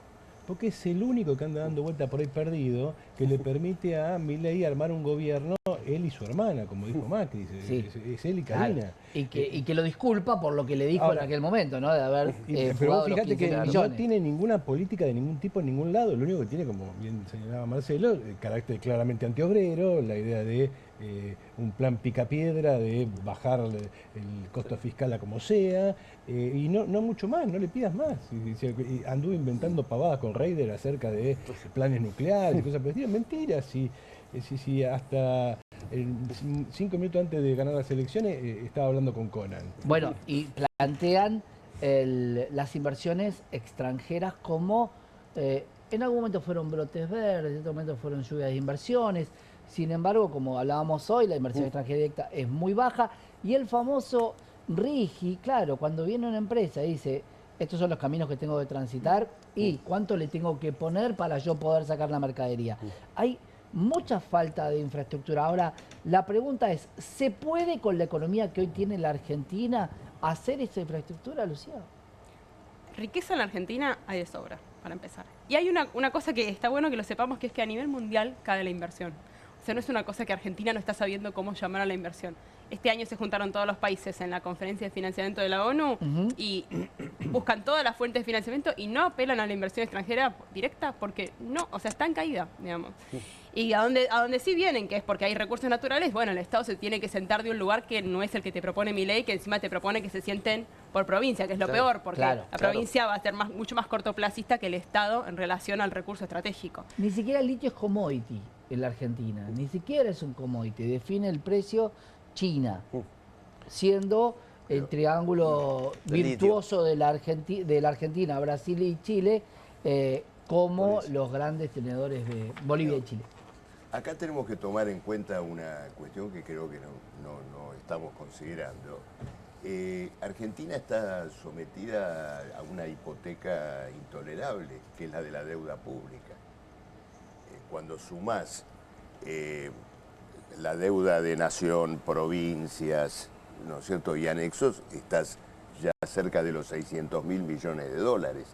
Porque es el único que anda dando vuelta por ahí perdido, que le permite a Milei armar un gobierno, él y su hermana, como dijo Macri, Sí. es él y Karina. Claro. Y que lo disculpa por lo que le dijo Ahora, en aquel momento, ¿no? De haber Pero fugado vos los fíjate 15 que no millones. tiene ninguna política de ningún tipo en ningún lado, lo único que tiene, como bien señalaba Marcelo, el carácter claramente antiobrero, la idea de un plan picapiedra, de bajar el costo fiscal a como sea, y no mucho más, no le pidas más. Y anduvo inventando pavadas con Reider acerca de planes nucleares y cosas por el estilo. Mentiras, si hasta 5 minutos antes de ganar las elecciones estaba hablando con Conan. Bueno, y plantean las inversiones extranjeras como en algún momento fueron brotes verdes, en otro momento fueron lluvias de inversiones. Sin embargo, como hablábamos hoy, la inversión extranjera directa es muy baja y el famoso RIGI, claro, cuando viene una empresa y dice, estos son los caminos que tengo que transitar y cuánto le tengo que poner para yo poder sacar la mercadería. Hay mucha falta de infraestructura. Ahora, la pregunta es, ¿se puede con la economía que hoy tiene la Argentina hacer esa infraestructura, Lucía? Riqueza en la Argentina hay de sobra, para empezar. Y hay una cosa que está bueno que lo sepamos, que es que a nivel mundial cae la inversión. O sea, no es una cosa que Argentina no está sabiendo cómo llamar a la inversión. Este año se juntaron todos los países en la conferencia de financiamiento de la ONU y buscan todas las fuentes de financiamiento y no apelan a la inversión extranjera directa porque no, o sea, está en caída, digamos. Y a donde sí vienen, que es porque hay recursos naturales, bueno, el Estado se tiene que sentar de un lugar que no es el que te propone Milei, que encima te propone que se sienten por provincia, que es lo peor, porque la provincia va a ser mucho más cortoplacista que el Estado en relación al recurso estratégico. Ni siquiera el litio es commodity en la Argentina, ni siquiera es un commodity, define el precio China, siendo el triángulo virtuoso de la Argentina, Brasil y Chile, como los grandes tenedores de Bolivia y Chile. Acá tenemos que tomar en cuenta una cuestión que creo que no estamos considerando. Argentina está sometida a una hipoteca intolerable, que es la de la deuda pública. Cuando sumás la deuda de nación, provincias, ¿no es cierto?, y anexos, estás ya cerca de los 600.000 millones de dólares.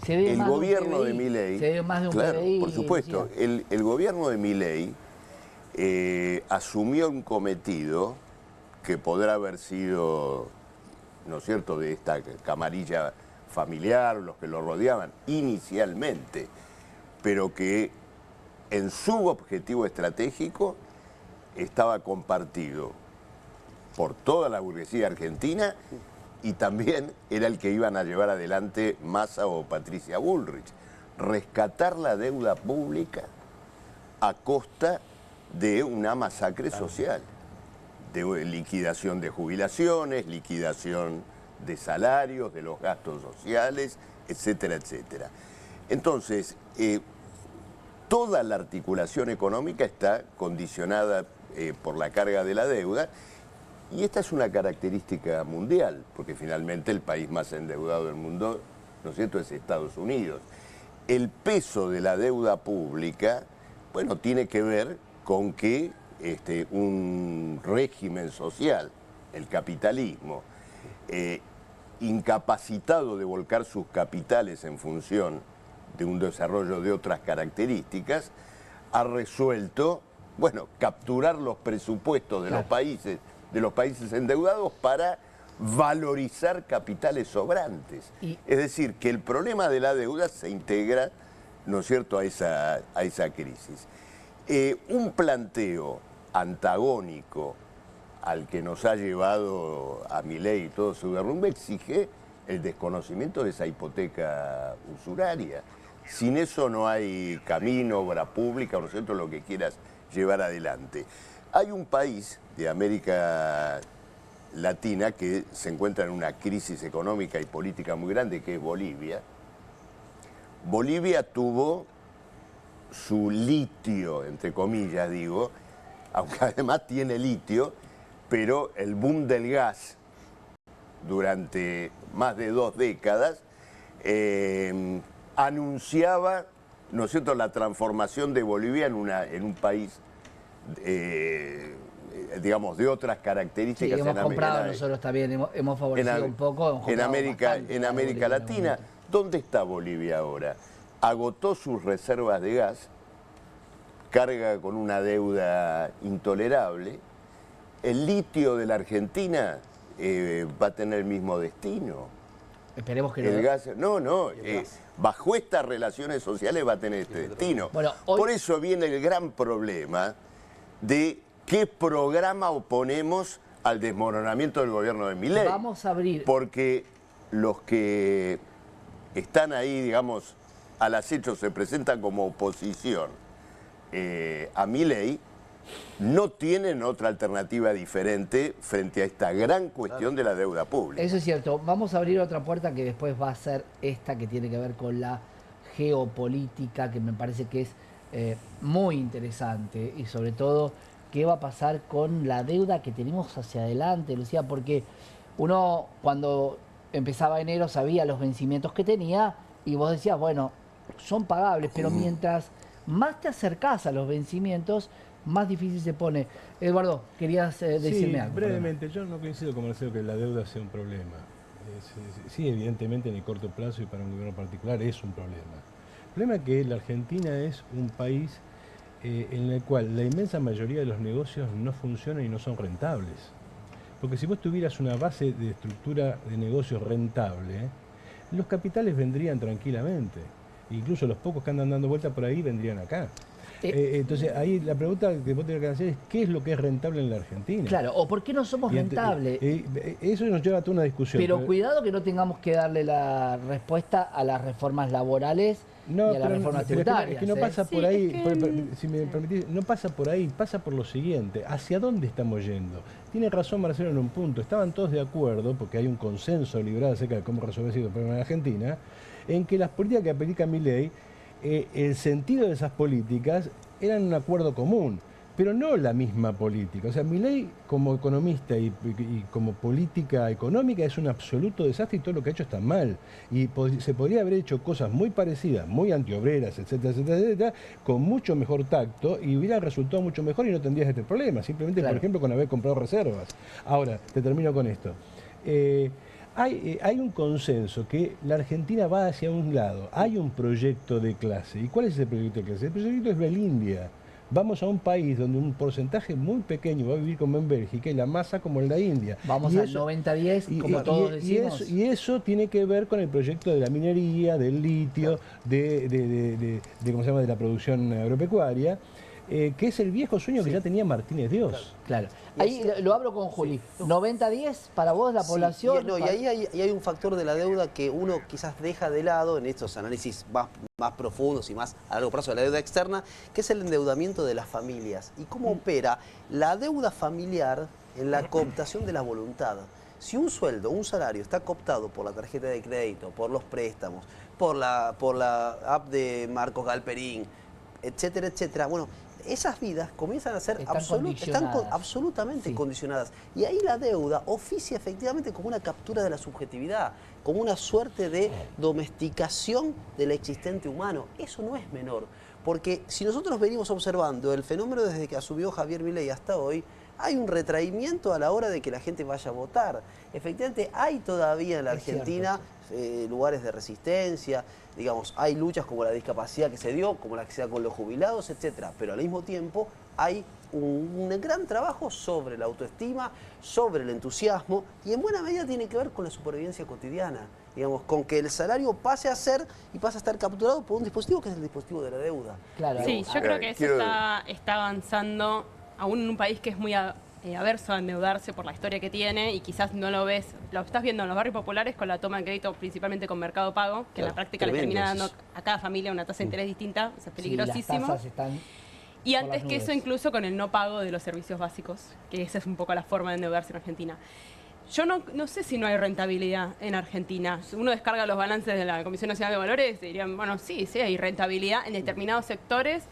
El gobierno de Milei, se ve más de un claro, PBI, por supuesto, el gobierno de Milei asumió un cometido que podrá haber sido, ¿no es cierto?, de esta camarilla familiar, los que lo rodeaban inicialmente, pero que en su objetivo estratégico estaba compartido por toda la burguesía argentina y también era el que iban a llevar adelante Massa o Patricia Bullrich. Rescatar la deuda pública a costa de una masacre social, de liquidación de jubilaciones, liquidación de salarios, de los gastos sociales, etcétera, etcétera. Entonces, toda la articulación económica está condicionada por la carga de la deuda y esta es una característica mundial, porque finalmente el país más endeudado del mundo, ¿no es cierto?, es Estados Unidos. El peso de la deuda pública, bueno, tiene que ver con que un régimen social, el capitalismo, incapacitado de volcar sus capitales en función de un desarrollo de otras características, ha resuelto, bueno, capturar los presupuestos de los países endeudados para valorizar capitales sobrantes. Es decir, que el problema de la deuda se integra, ¿no es cierto?, a esa crisis. Un planteo antagónico al que nos ha llevado a Milei y todo su derrumbe exige el desconocimiento de esa hipoteca usuraria. Sin eso no hay camino, obra pública, por cierto, lo que quieras llevar adelante. Hay un país de América Latina que se encuentra en una crisis económica y política muy grande, que es Bolivia. Bolivia tuvo su litio, entre comillas digo, aunque además tiene litio, pero el boom del gas durante más de 2 décadas anunciaba, ¿no es cierto?, la transformación de Bolivia en un país, digamos, de otras características. Sí, hemos comprado nosotros también, hemos favorecido un poco. En América Latina. ¿Dónde está Bolivia ahora? Agotó sus reservas de gas, carga con una deuda intolerable. El litio de la Argentina va a tener el mismo destino. Esperemos que el gas, bajo estas relaciones sociales va a tener este destino. Bueno, por eso viene el gran problema de qué programa oponemos al desmoronamiento del gobierno de Milei. Vamos a abrir. Porque los que están ahí, digamos, al acecho, se presentan como oposición a Milei, no tienen otra alternativa diferente frente a esta gran cuestión de la deuda pública. Eso es cierto. Vamos a abrir otra puerta que después va a ser esta que tiene que ver con la geopolítica, que me parece que es muy interesante, y sobre todo qué va a pasar con la deuda que tenemos hacia adelante, Lucía, porque uno cuando empezaba enero sabía los vencimientos que tenía y vos decías, bueno, son pagables, pero mientras más te acercás a los vencimientos, más difícil se pone. Eduardo, querías decirme algo. Brevemente, yo no coincido con Marcelo que la deuda sea un problema. Sí, evidentemente en el corto plazo y para un gobierno particular es un problema. El problema es que la Argentina es un país en el cual la inmensa mayoría de los negocios no funcionan y no son rentables. Porque si vos tuvieras una base de estructura de negocios rentable, los capitales vendrían tranquilamente. Incluso los pocos que andan dando vuelta por ahí vendrían acá. Entonces ahí la pregunta que vos tenés que hacer es ¿qué es lo que es rentable en la Argentina? Claro, o ¿por qué no somos rentables? Eso nos lleva a toda una discusión. Pero cuidado que no tengamos que darle la respuesta a las reformas laborales y a las reformas tributarias. Es que no pasa por ahí, si me permitís, no pasa por ahí, pasa por lo siguiente. ¿Hacia dónde estamos yendo? Tiene razón Marcelo en un punto. Estaban todos de acuerdo, porque hay un consenso liberal acerca de cómo resolver ese problema en Argentina, en que las políticas que aplica Milei, el sentido de esas políticas eran un acuerdo común, pero no la misma política. O sea, Milei como economista y como política económica es un absoluto desastre y todo lo que ha hecho está mal. Y se podría haber hecho cosas muy parecidas, muy antiobreras, etcétera, etcétera, etcétera, con mucho mejor tacto y hubiera resultado mucho mejor y no tendrías este problema. Simplemente, por ejemplo, con haber comprado reservas. Ahora, te termino con esto. Hay un consenso que la Argentina va hacia un lado, hay un proyecto de clase. ¿Y cuál es ese proyecto de clase? El proyecto es Belindia. Vamos a un país donde un porcentaje muy pequeño va a vivir como en Bélgica y la masa como en la India. Vamos al 90-10, como todos decimos. Y eso tiene que ver con el proyecto de la minería, del litio, ¿cómo se llama?, de la producción agropecuaria. Que es el viejo sueño que ya tenía Martínez Dios. Claro. Ahí lo hablo con Juli. 90-10 para vos, la población. Y ahí hay un factor de la deuda que uno quizás deja de lado en estos análisis más profundos y más a largo plazo de la deuda externa, que es el endeudamiento de las familias. Y cómo opera la deuda familiar en la cooptación de la voluntad. Si un sueldo, un salario está cooptado por la tarjeta de crédito, por los préstamos, por la app de Marcos Galperín, etcétera, etcétera, bueno, esas vidas comienzan a ser absolutamente condicionadas. Y ahí la deuda oficia efectivamente como una captura de la subjetividad, como una suerte de domesticación del existente humano. Eso no es menor, porque si nosotros venimos observando el fenómeno desde que asumió Javier Milei hasta hoy, hay un retraimiento a la hora de que la gente vaya a votar. Efectivamente, hay todavía en la Argentina lugares de resistencia, digamos, hay luchas como la discapacidad que se dio, como la que se da con los jubilados, etcétera, pero al mismo tiempo hay un gran trabajo sobre la autoestima, sobre el entusiasmo, y en buena medida tiene que ver con la supervivencia cotidiana, digamos, con que el salario pase a ser y pase a estar capturado por un dispositivo que es el dispositivo de la deuda. Claro. Sí, yo creo que eso está avanzando aún en un país que es muy averso a endeudarse por la historia que tiene y quizás no lo ves, lo estás viendo en los barrios populares con la toma de crédito principalmente con Mercado Pago, que en la práctica le termina dando a cada familia una tasa de interés distinta, o sea, es peligrosísimo. Las tasas están y antes por las que eso, nubes. incluso con el no pago de los servicios básicos, que esa es un poco la forma de endeudarse en Argentina. Yo no sé si no hay rentabilidad en Argentina. Si uno descarga los balances de la Comisión Nacional de Valores, dirían, bueno, sí, hay rentabilidad en determinados sectores.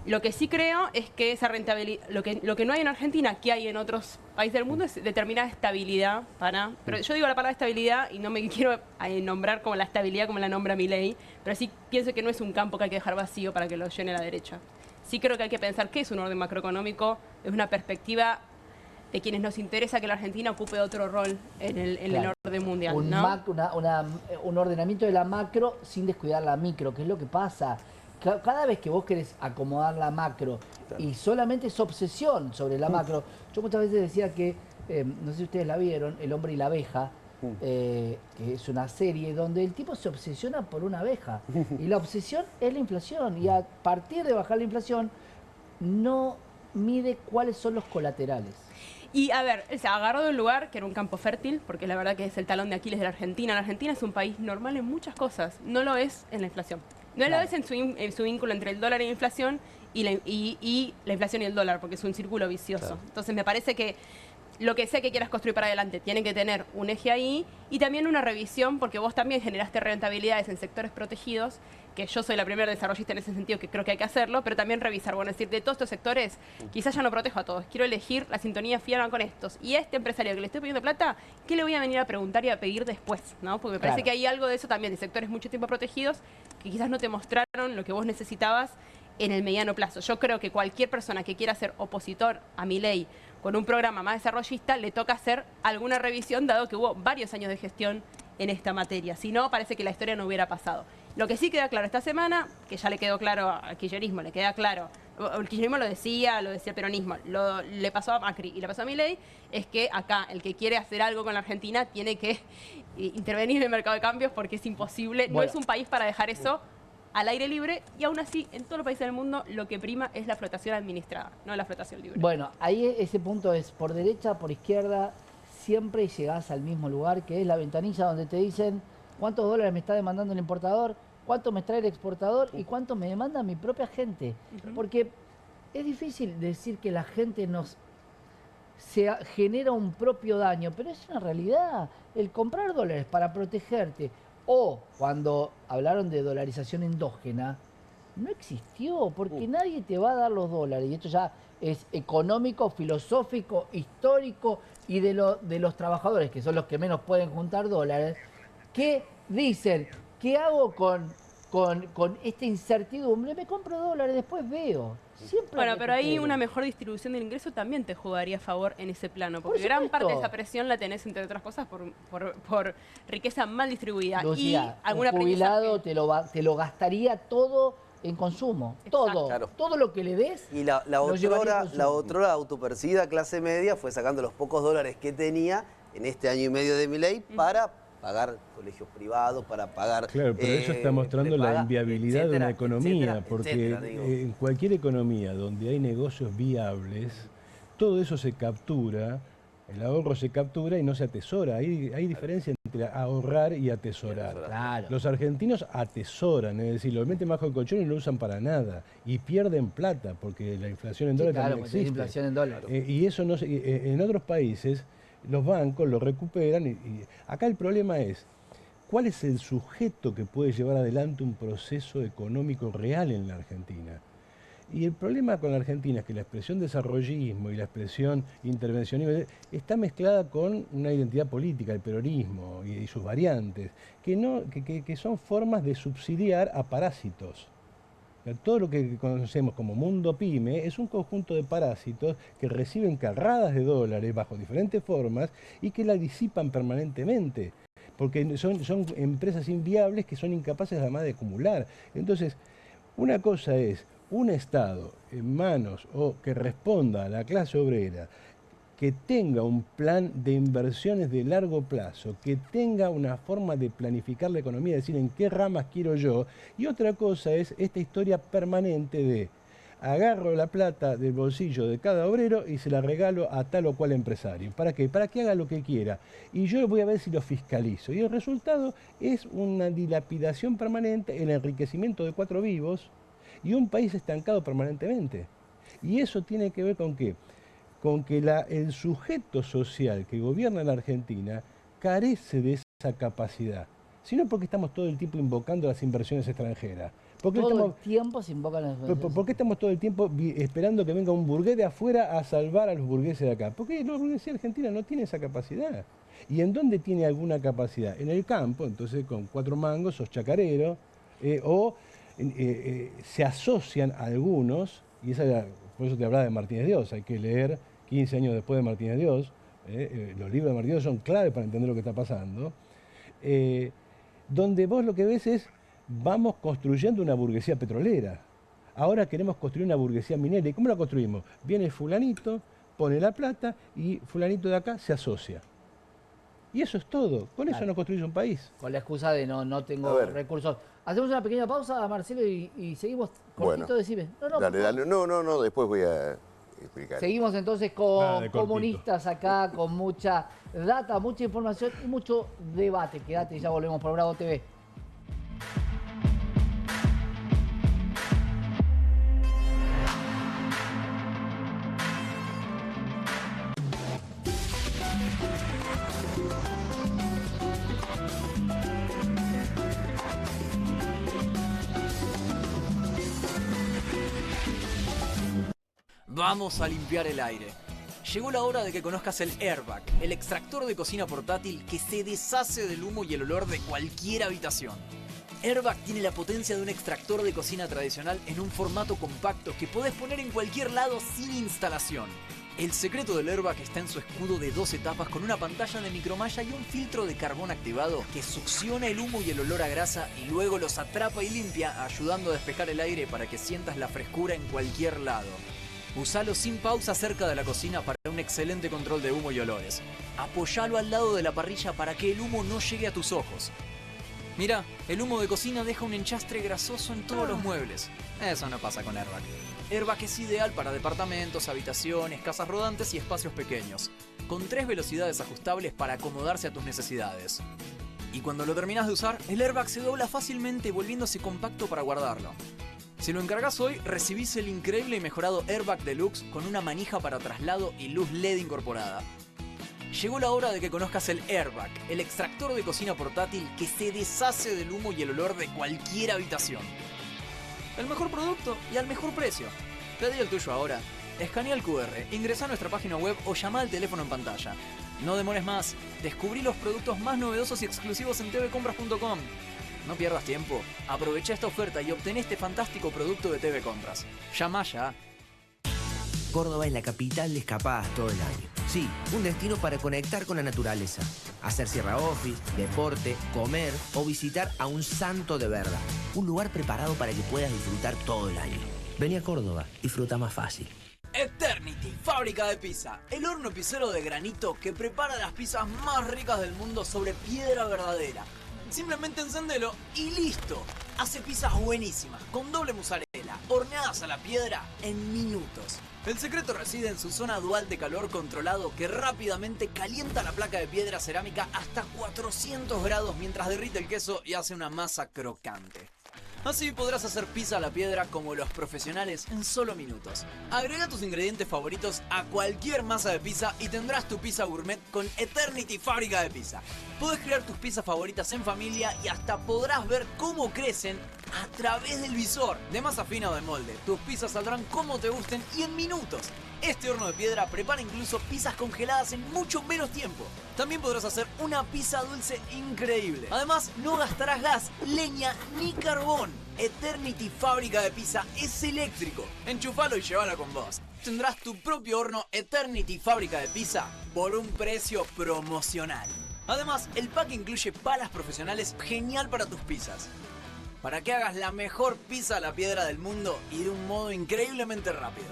Lo que sí creo es que esa rentabilidad, lo que no hay en Argentina, que hay en otros países del mundo, es determinada estabilidad para... Pero yo digo la palabra estabilidad y no me quiero nombrar como la estabilidad como la nombra Milei, pero sí pienso que no es un campo que hay que dejar vacío para que lo llene la derecha. Sí creo que hay que pensar qué es un orden macroeconómico, es una perspectiva de quienes nos interesa que la Argentina ocupe otro rol en el orden mundial. Un ordenamiento de la macro sin descuidar la micro, que es lo que pasa. Cada vez que vos querés acomodar la macro y solamente es obsesión sobre la macro, yo muchas veces decía que, no sé si ustedes la vieron, El hombre y la abeja, que es una serie donde el tipo se obsesiona por una abeja y la obsesión es la inflación y a partir de bajar la inflación no mide cuáles son los colaterales. Y a ver, él se agarró de un lugar que era un campo fértil, porque la verdad que es el talón de Aquiles de la Argentina. La Argentina es un país normal en muchas cosas, no lo es en la inflación. No lo es en su vínculo entre el dólar y la inflación y la inflación y el dólar, porque es un círculo vicioso. Claro. Entonces me parece que lo que sea que quieras construir para adelante tiene que tener un eje ahí y también una revisión, porque vos también generaste rentabilidades en sectores protegidos, que yo soy la primera desarrollista en ese sentido, que creo que hay que hacerlo, pero también revisar, bueno, es decir, de todos estos sectores, quizás ya no protejo a todos, quiero elegir la sintonía fina con estos. Y a este empresario que le estoy pidiendo plata, ¿qué le voy a venir a preguntar y a pedir después? ¿No? Porque me parece que hay algo de eso también, de sectores mucho tiempo protegidos, que quizás no te mostraron lo que vos necesitabas en el mediano plazo. Yo creo que cualquier persona que quiera ser opositor a Milei con un programa más desarrollista, le toca hacer alguna revisión, dado que hubo varios años de gestión en esta materia. Si no, parece que la historia no hubiera pasado. Lo que sí queda claro esta semana, que ya le quedó claro al kirchnerismo, le queda claro, el kirchnerismo lo decía el peronismo, le pasó a Macri y le pasó a Milei, es que acá el que quiere hacer algo con la Argentina tiene que intervenir en el mercado de cambios porque es imposible, no es un país para dejar eso al aire libre y aún así en todos los países del mundo lo que prima es la flotación administrada, no la flotación libre. Bueno, ahí ese punto es por derecha, por izquierda, siempre llegás al mismo lugar que es la ventanilla donde te dicen cuántos dólares me está demandando el importador, cuánto me trae el exportador y cuánto me demanda mi propia gente. Porque es difícil decir que la gente se genera un propio daño, pero es una realidad. El comprar dólares para protegerte o cuando hablaron de dolarización endógena, no existió porque nadie te va a dar los dólares y esto ya es económico, filosófico, histórico y de los trabajadores, que son los que menos pueden juntar dólares, que dicen, ¿qué hago con esta incertidumbre? Me compro dólares, después veo. Siempre bueno, pero ahí una mejor distribución del ingreso también te jugaría a favor en ese plano, porque gran parte de esa presión la tenés, entre otras cosas, por riqueza mal distribuida. Lucía, y alguna un jubilado te lo gastaría todo en consumo. Todo. Claro. Todo lo que le des. Y la otrora autopercibida clase media fue sacando los pocos dólares que tenía en este año y medio de Milei para pagar colegios privados, para pagar... Claro, pero eso está mostrando la inviabilidad de una economía, porque en cualquier economía donde hay negocios viables, todo eso se captura, el ahorro se captura y no se atesora. Hay diferencia entre ahorrar y atesorar. Claro. Los argentinos atesoran, es decir, lo meten bajo el colchón y no lo usan para nada. Y pierden plata, porque la inflación en dólares también existe. Inflación en dólares. Y eso no en otros países los bancos lo recuperan y acá el problema es ¿cuál es el sujeto que puede llevar adelante un proceso económico real en la Argentina? Y el problema con la Argentina es que la expresión desarrollismo y la expresión intervencionismo está mezclada con una identidad política, el peronismo y sus variantes, que son formas de subsidiar a parásitos. Todo lo que conocemos como mundo pyme es un conjunto de parásitos que reciben carradas de dólares bajo diferentes formas y que la disipan permanentemente, porque son empresas inviables que son incapaces además de acumular. Entonces, una cosa es un Estado en manos o que responda a la clase obrera, que tenga un plan de inversiones de largo plazo, que tenga una forma de planificar la economía, decir en qué ramas quiero yo, y otra cosa es esta historia permanente de agarro la plata del bolsillo de cada obrero y se la regalo a tal o cual empresario. ¿Para qué? Para que haga lo que quiera. Y yo voy a ver si lo fiscalizo. Y el resultado es una dilapidación permanente, el enriquecimiento de 4 vivos y un país estancado permanentemente. Y eso tiene que ver con qué? Con que el sujeto social que gobierna en la Argentina carece de esa capacidad, sino porque estamos todo el tiempo invocando las inversiones extranjeras. ¿Por qué estamos todo el tiempo esperando que venga un burgués de afuera a salvar a los burgueses de acá? Porque la burguesía argentina no tiene esa capacidad. ¿Y en dónde tiene alguna capacidad? En el campo, entonces con 4 mangos sos chacarero, se asocian algunos, y por eso te hablaba de Martínez Dios, hay que leer 15 años después de Martínez Dios, los libros de Martínez Dios son clave para entender lo que está pasando, donde vos lo que ves es, vamos construyendo una burguesía petrolera. Ahora queremos construir una burguesía minera. ¿Y cómo la construimos? Viene fulanito, pone la plata y fulanito de acá se asocia. Y eso es todo. Con eso no construís un país. Con la excusa de no tengo recursos. Hacemos una pequeña pausa, Marcelo, y seguimos cortito, bueno, decime. Dale. No, después voy a explicar. Seguimos entonces con comunistas acá, con mucha data, mucha información y mucho debate. Quédate, ya volvemos por Bravo TV. Vamos a limpiar el aire. Llegó la hora de que conozcas el Airbag, el extractor de cocina portátil que se deshace del humo y el olor de cualquier habitación. Airbag tiene la potencia de un extractor de cocina tradicional en un formato compacto que podés poner en cualquier lado sin instalación. El secreto del Airbag está en su escudo de 2 etapas con una pantalla de micromalla y un filtro de carbón activado que succiona el humo y el olor a grasa y luego los atrapa y limpia, ayudando a despejar el aire para que sientas la frescura en cualquier lado. Usalo sin pausa cerca de la cocina para un excelente control de humo y olores. Apoyalo al lado de la parrilla para que el humo no llegue a tus ojos. Mira, el humo de cocina deja un enchastre grasoso en todos los muebles. Eso no pasa con Airbag. Airbag es ideal para departamentos, habitaciones, casas rodantes y espacios pequeños, con 3 velocidades ajustables para acomodarse a tus necesidades. Y cuando lo terminas de usar, el Airbag se dobla fácilmente volviéndose compacto para guardarlo. Si lo encargas hoy, recibís el increíble y mejorado Airbag Deluxe con una manija para traslado y luz LED incorporada. Llegó la hora de que conozcas el Airbag, el extractor de cocina portátil que se deshace del humo y el olor de cualquier habitación. El mejor producto y al mejor precio. Pedí el tuyo ahora. Escanea el QR, ingresa a nuestra página web o llama al teléfono en pantalla. No demores más. Descubrí los productos más novedosos y exclusivos en tvcompras.com. No pierdas tiempo. Aprovecha esta oferta y obtén este fantástico producto de TV Compras. Llama ya. Córdoba es la capital de escapadas todo el año. Sí, un destino para conectar con la naturaleza. Hacer sierra office, deporte, comer o visitar a un santo de verdad. Un lugar preparado para que puedas disfrutar todo el año. Vení a Córdoba, disfruta más fácil. Eternity, fábrica de pizza. El horno pizzero de granito que prepara las pizzas más ricas del mundo sobre piedra verdadera. Simplemente encendelo y listo. Hace pizzas buenísimas, con doble mozzarella, horneadas a la piedra en minutos. El secreto reside en su zona dual de calor controlado que rápidamente calienta la placa de piedra cerámica hasta 400 grados mientras derrite el queso y hace una masa crocante. Así podrás hacer pizza a la piedra como los profesionales en solo minutos. Agrega tus ingredientes favoritos a cualquier masa de pizza y tendrás tu pizza gourmet con Eternity Fábrica de Pizza. Podés crear tus pizzas favoritas en familia y hasta podrás ver cómo crecen a través del visor. De masa fina o de molde, tus pizzas saldrán como te gusten y en minutos. Este horno de piedra prepara incluso pizzas congeladas en mucho menos tiempo. También podrás hacer una pizza dulce increíble. Además, no gastarás gas, leña ni carbón. Eternity Fábrica de Pizza es eléctrico. Enchufalo y llévala con vos. Tendrás tu propio horno Eternity Fábrica de Pizza por un precio promocional. Además, el pack incluye palas profesionales genial para tus pizzas. Para que hagas la mejor pizza a la piedra del mundo y de un modo increíblemente rápido.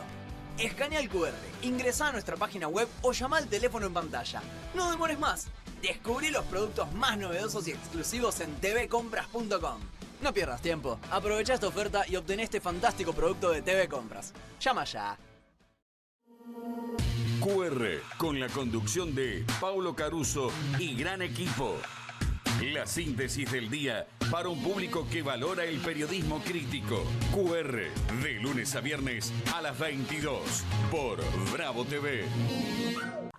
Escanea el QR, ingresá a nuestra página web o llama al teléfono en pantalla. No demores más. Descubrí los productos más novedosos y exclusivos en tvcompras.com. No pierdas tiempo. Aprovecha esta oferta y obtén este fantástico producto de TV Compras. Llama ya. QR, con la conducción de Paulo Caruso y gran equipo. La síntesis del día para un público que valora el periodismo crítico. QR, de lunes a viernes a las 22 por Bravo TV.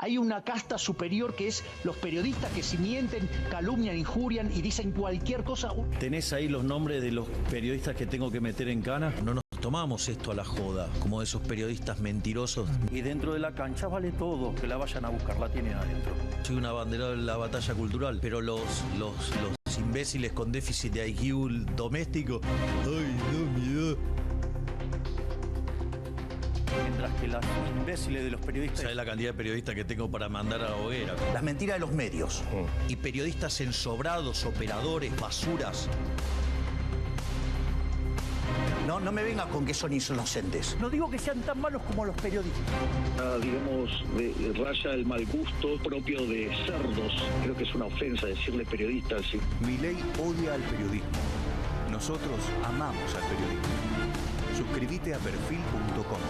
Hay una casta superior que es los periodistas que si mienten, calumnian, injurian y dicen cualquier cosa. ¿Tenés ahí los nombres de los periodistas que tengo que meter en cana? No nos tomamos esto a la joda, como esos periodistas mentirosos. Y dentro de la cancha vale todo, que la vayan a buscar, la tienen adentro. Soy una bandera de la batalla cultural, pero los imbéciles con déficit de IQ doméstico, ay, no, miedo. Mientras que los imbéciles de los periodistas... ¿Sabes la cantidad de periodistas que tengo para mandar a la hoguera? Las mentiras de los medios. Y periodistas ensobrados, operadores, basuras. No me vengas con que son inocentes. No digo que sean tan malos como los periodistas. Digamos, raya el mal gusto propio de cerdos. Creo que es una ofensa decirle periodistas. ¿Sí? Milei odia al periodismo. Nosotros amamos al periodismo. Suscríbete a perfil.com.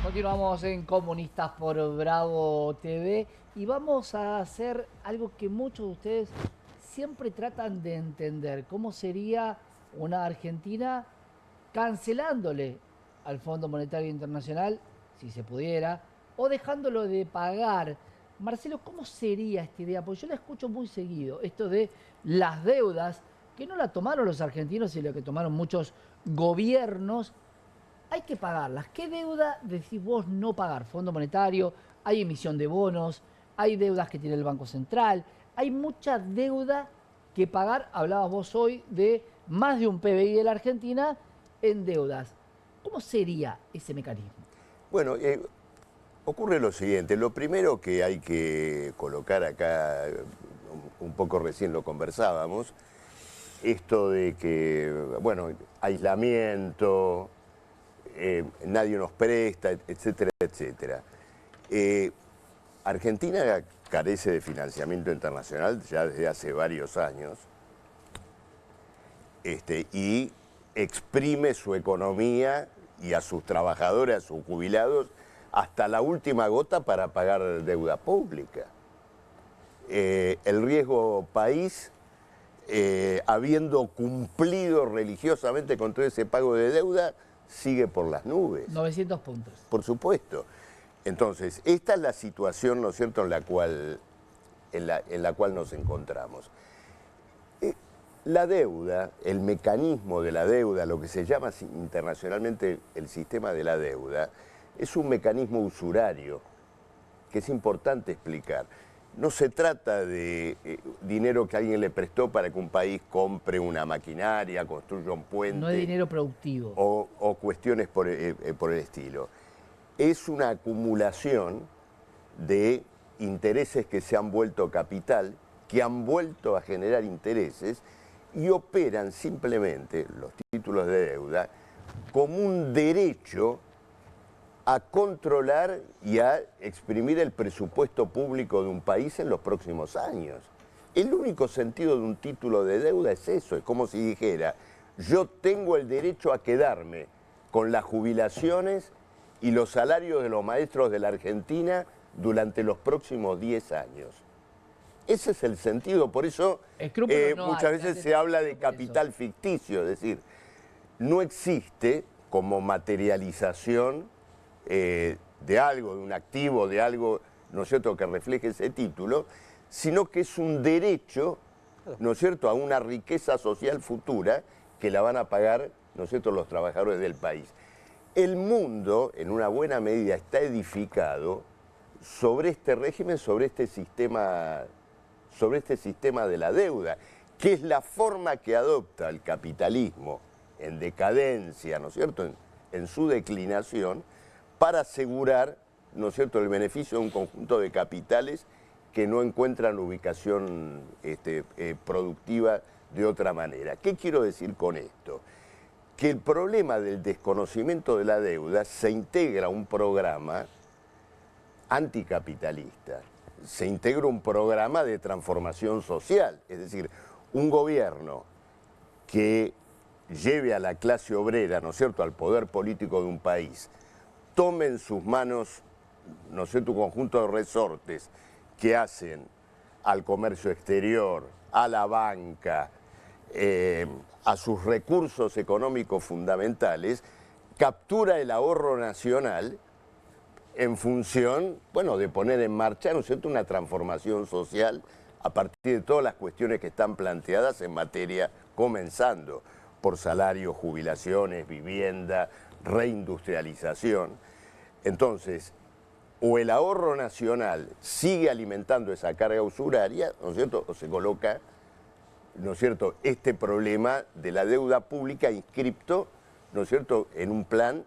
Continuamos en Comunistas por Bravo TV y vamos a hacer algo que muchos de ustedes siempre tratan de entender. ¿Cómo sería una Argentina cancelándole al Fondo Monetario Internacional, si se pudiera, o dejándolo de pagar? Marcelo, ¿cómo sería esta idea? Porque yo la escucho muy seguido, esto de las deudas, que no la tomaron los argentinos, sino que tomaron muchos gobiernos. Hay que pagarlas. ¿Qué deuda decís vos no pagar? Fondo Monetario, hay emisión de bonos, hay deudas que tiene el Banco Central, hay mucha deuda que pagar. Hablabas vos hoy de más de un PBI de la Argentina en deudas. ¿Cómo sería ese mecanismo? Bueno, ocurre lo siguiente. Lo primero que hay que colocar acá, un poco recién lo conversábamos, esto de que, bueno, aislamiento... nadie nos presta, etcétera, etcétera. Argentina carece de financiamiento internacional ya desde hace varios años y exprime su economía y a sus trabajadores, a sus jubilados, hasta la última gota para pagar deuda pública. El riesgo país, habiendo cumplido religiosamente con todo ese pago de deuda, sigue por las nubes. 900 puntos. Por supuesto. Entonces, esta es la situación, ¿no es cierto?, en la cual nos encontramos. La deuda, el mecanismo de la deuda, lo que se llama internacionalmente el sistema de la deuda, es un mecanismo usurario que es importante explicar. No se trata de dinero que alguien le prestó para que un país compre una maquinaria, construya un puente. No es dinero productivo. O cuestiones por el estilo. Es una acumulación de intereses que se han vuelto capital, que han vuelto a generar intereses y operan simplemente los títulos de deuda como un derecho a controlar y a exprimir el presupuesto público de un país en los próximos años. El único sentido de un título de deuda es eso, es como si dijera, yo tengo el derecho a quedarme con las jubilaciones y los salarios de los maestros de la Argentina durante los próximos 10 años. Ese es el sentido, por eso muchas veces se habla de capital ficticio, es decir, no existe como materialización de algo, de un activo, de algo, ¿no es cierto?, que refleje ese título, sino que es un derecho, ¿no es cierto?, a una riqueza social futura que la van a pagar, ¿no es cierto?, los trabajadores del país. El mundo, en una buena medida, está edificado sobre este régimen, sobre este sistema de la deuda, que es la forma que adopta el capitalismo en decadencia, ¿no es cierto?, en su declinación, para asegurar, ¿no es cierto?, el beneficio de un conjunto de capitales que no encuentran ubicación productiva de otra manera. ¿Qué quiero decir con esto? Que el problema del desconocimiento de la deuda se integra a un programa anticapitalista, se integra un programa de transformación social, es decir, un gobierno que lleve a la clase obrera, ¿no es cierto?, al poder político de un país, tome en sus manos, ¿no es cierto?, un conjunto de resortes que hacen al comercio exterior, a la banca, a sus recursos económicos fundamentales, captura el ahorro nacional en función, bueno, de poner en marcha, ¿no es cierto?, una transformación social a partir de todas las cuestiones que están planteadas en materia, comenzando por salarios, jubilaciones, vivienda, reindustrialización. Entonces, o el ahorro nacional sigue alimentando esa carga usuraria, ¿no es cierto?, o se coloca, ¿no es cierto?, este problema de la deuda pública inscripto, ¿no es cierto?, en un plan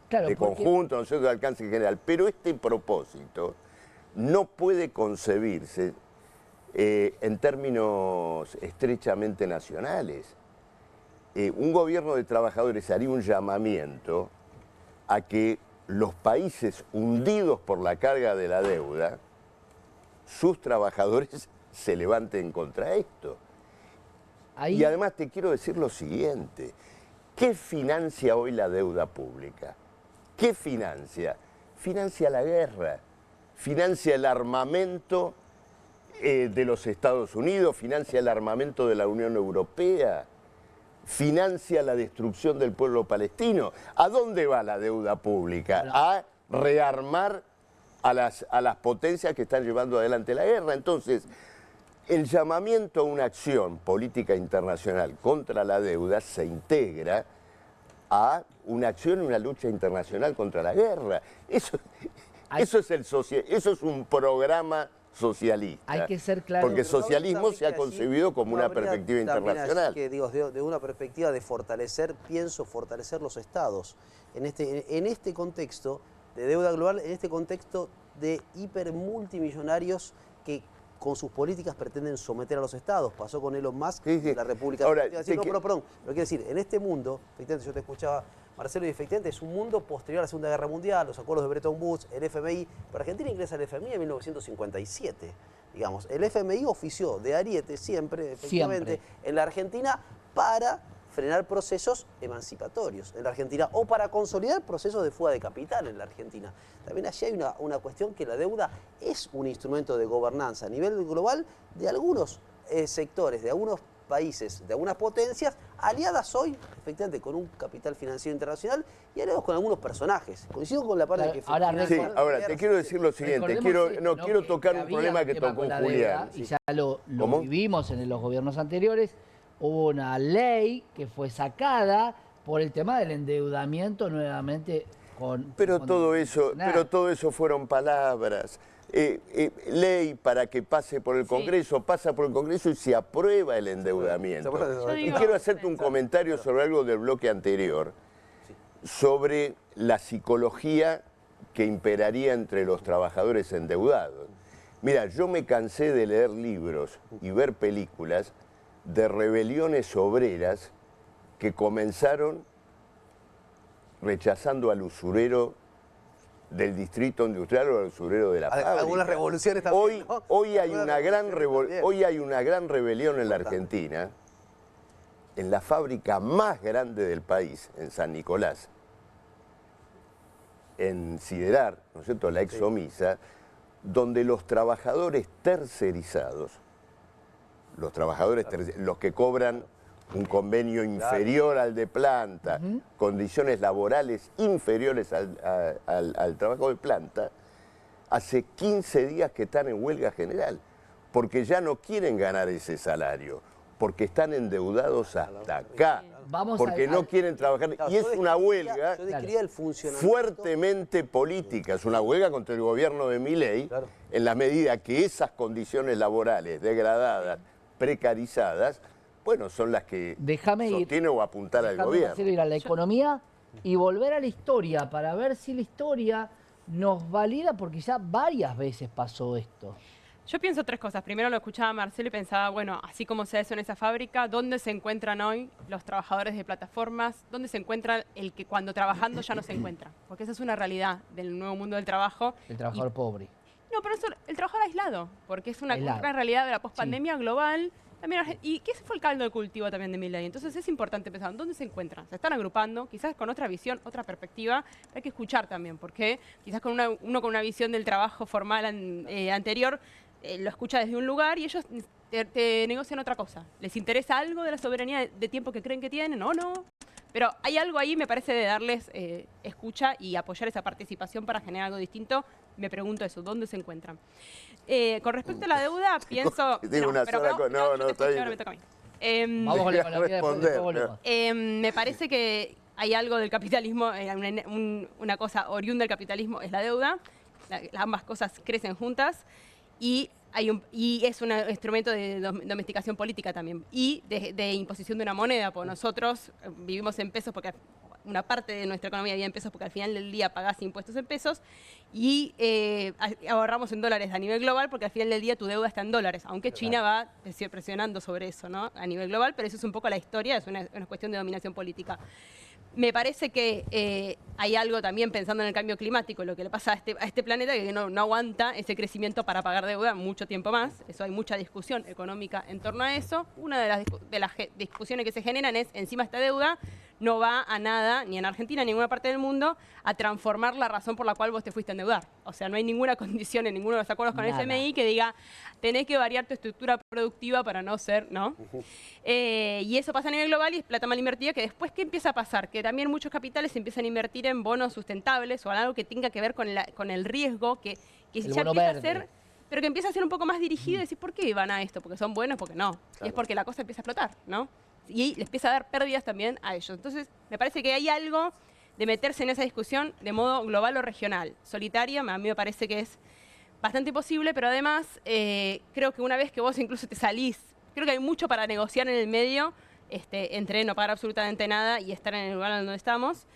de conjunto, ¿no es cierto?, de alcance general. Pero este propósito no puede concebirse en términos estrechamente nacionales. Un gobierno de trabajadores haría un llamamiento a que los países hundidos por la carga de la deuda, sus trabajadores se levanten contra esto. Y además te quiero decir lo siguiente, ¿qué financia hoy la deuda pública? ¿Qué financia? Financia la guerra, financia el armamento de los Estados Unidos, financia el armamento de la Unión Europea, financia la destrucción del pueblo palestino. ¿A dónde va la deuda pública? A rearmar a las potencias que están llevando adelante la guerra. Entonces, el llamamiento a una acción política internacional contra la deuda se integra a una acción, una lucha internacional contra la guerra. Eso es un programa socialista. Hay que ser claro. Porque socialismo se ha concebido como una perspectiva internacional. Que, digo, de una perspectiva de fortalecer los estados. En este contexto de deuda global, en este contexto de hipermultimillonarios que con sus políticas pretenden someter a los estados. Pasó con Elon Musk, la República Dominicana. Pero quiero decir, en este mundo, efectivamente, yo te escuchaba, Marcelo, y efectivamente es un mundo posterior a la Segunda Guerra Mundial, los acuerdos de Bretton Woods, el FMI. Pero Argentina ingresa al FMI en 1957. Digamos, el FMI ofició de ariete siempre, efectivamente, en la Argentina para frenar procesos emancipatorios en la Argentina o para consolidar procesos de fuga de capital en la Argentina. También allí hay una cuestión que la deuda es un instrumento de gobernanza a nivel global de algunos sectores, de algunos países, de algunas potencias, aliadas hoy, efectivamente, con un capital financiero internacional y aliados con algunos personajes. Coincido con la parte de que... Ahora, te quiero decir lo siguiente, quiero tocar un problema que tocó Julián. Y ya lo vivimos en los gobiernos anteriores. Hubo una ley que fue sacada por el tema del endeudamiento nuevamente con... Pero todo eso fueron palabras. Ley para que pase por el Congreso, pasa por el Congreso y se aprueba el endeudamiento. Y quiero hacerte un comentario sobre algo del bloque anterior, sobre la psicología que imperaría entre los trabajadores endeudados. Mira, yo me cansé de leer libros y ver películas de rebeliones obreras que comenzaron rechazando al usurero del distrito industrial o al usurero de la fábrica. Algunas revoluciones también. Hoy hay una gran rebelión en la Argentina, en la fábrica más grande del país, en San Nicolás, en Siderar, ¿no es cierto?, la Exomisa, donde los trabajadores tercerizados, los que cobran un convenio inferior al de planta, condiciones laborales inferiores al trabajo de planta, hace 15 días que están en huelga general, porque ya no quieren ganar ese salario, porque están endeudados hasta acá, porque no quieren trabajar. Y es una huelga fuertemente política, es una huelga contra el gobierno de Milei, en la medida que esas condiciones laborales degradadas precarizadas, bueno, son las que sostiene o apuntar al gobierno. Ir a la economía y volver a la historia para ver si la historia nos valida, porque ya varias veces pasó esto. Yo pienso tres cosas. Primero lo escuchaba a Marcelo y pensaba, bueno, así como se hace en esa fábrica, ¿dónde se encuentran hoy los trabajadores de plataformas? ¿Dónde se encuentra el que cuando trabajando ya no se encuentra? Porque esa es una realidad del nuevo mundo del trabajo. El trabajador pobre. No, pero eso, el trabajador aislado, porque es una realidad de la pospandemia global. También, y que ese fue el caldo de cultivo también de Milei. Entonces es importante pensar, ¿dónde se encuentran? Se están agrupando, quizás con otra visión, otra perspectiva. Hay que escuchar también, porque quizás con uno con una visión del trabajo formal anterior, lo escucha desde un lugar y ellos te negocian otra cosa. ¿Les interesa algo de la soberanía de tiempo que creen que tienen o no? Pero hay algo ahí, me parece, de darles escucha y apoyar esa participación para generar algo distinto. Me pregunto eso, ¿dónde se encuentran? Con respecto a la deuda, pienso... Digo una sola cosa. No, está bien. Ahora me toca a mí. Vamos con la economía después. Me parece que hay algo del capitalismo, una cosa oriunda del capitalismo es la deuda. Ambas cosas crecen juntas. Y es un instrumento de domesticación política también y de imposición de una moneda, porque nosotros vivimos en pesos, porque una parte de nuestra economía vive en pesos, porque al final del día pagás impuestos en pesos, y ahorramos en dólares a nivel global, porque al final del día tu deuda está en dólares, aunque China va presionando sobre eso, ¿no? A nivel global, pero eso es un poco la historia, es una cuestión de dominación política. Me parece que hay algo también pensando en el cambio climático, lo que le pasa a este planeta, que no aguanta ese crecimiento para pagar deuda mucho tiempo más. Eso hay mucha discusión económica en torno a eso. Una de las discusiones que se generan es, encima esta deuda no va a nada, ni en Argentina, ni en ninguna parte del mundo, a transformar la razón por la cual vos te fuiste a endeudar. O sea, no hay ninguna condición en ninguno de los acuerdos con el FMI que diga, tenés que variar tu estructura productiva para no ser, ¿no? Y eso pasa a nivel global y es plata mal invertida, que después, ¿qué empieza a pasar? Que también muchos capitales se empiezan a invertir en bonos sustentables o en algo que tenga que ver con el riesgo, que ya empieza a ser, pero que empieza a ser un poco más dirigido y decir, ¿por qué van a esto? ¿Porque son buenos? Porque no. Claro. Y es porque la cosa empieza a explotar, ¿no? Y les empieza a dar pérdidas también a ellos. Entonces, me parece que hay algo de meterse en esa discusión de modo global o regional. Solitaria, a mí me parece que es bastante posible, pero además creo que una vez que vos incluso te salís, creo que hay mucho para negociar en el medio, entre no pagar absolutamente nada y estar en el lugar donde estamos.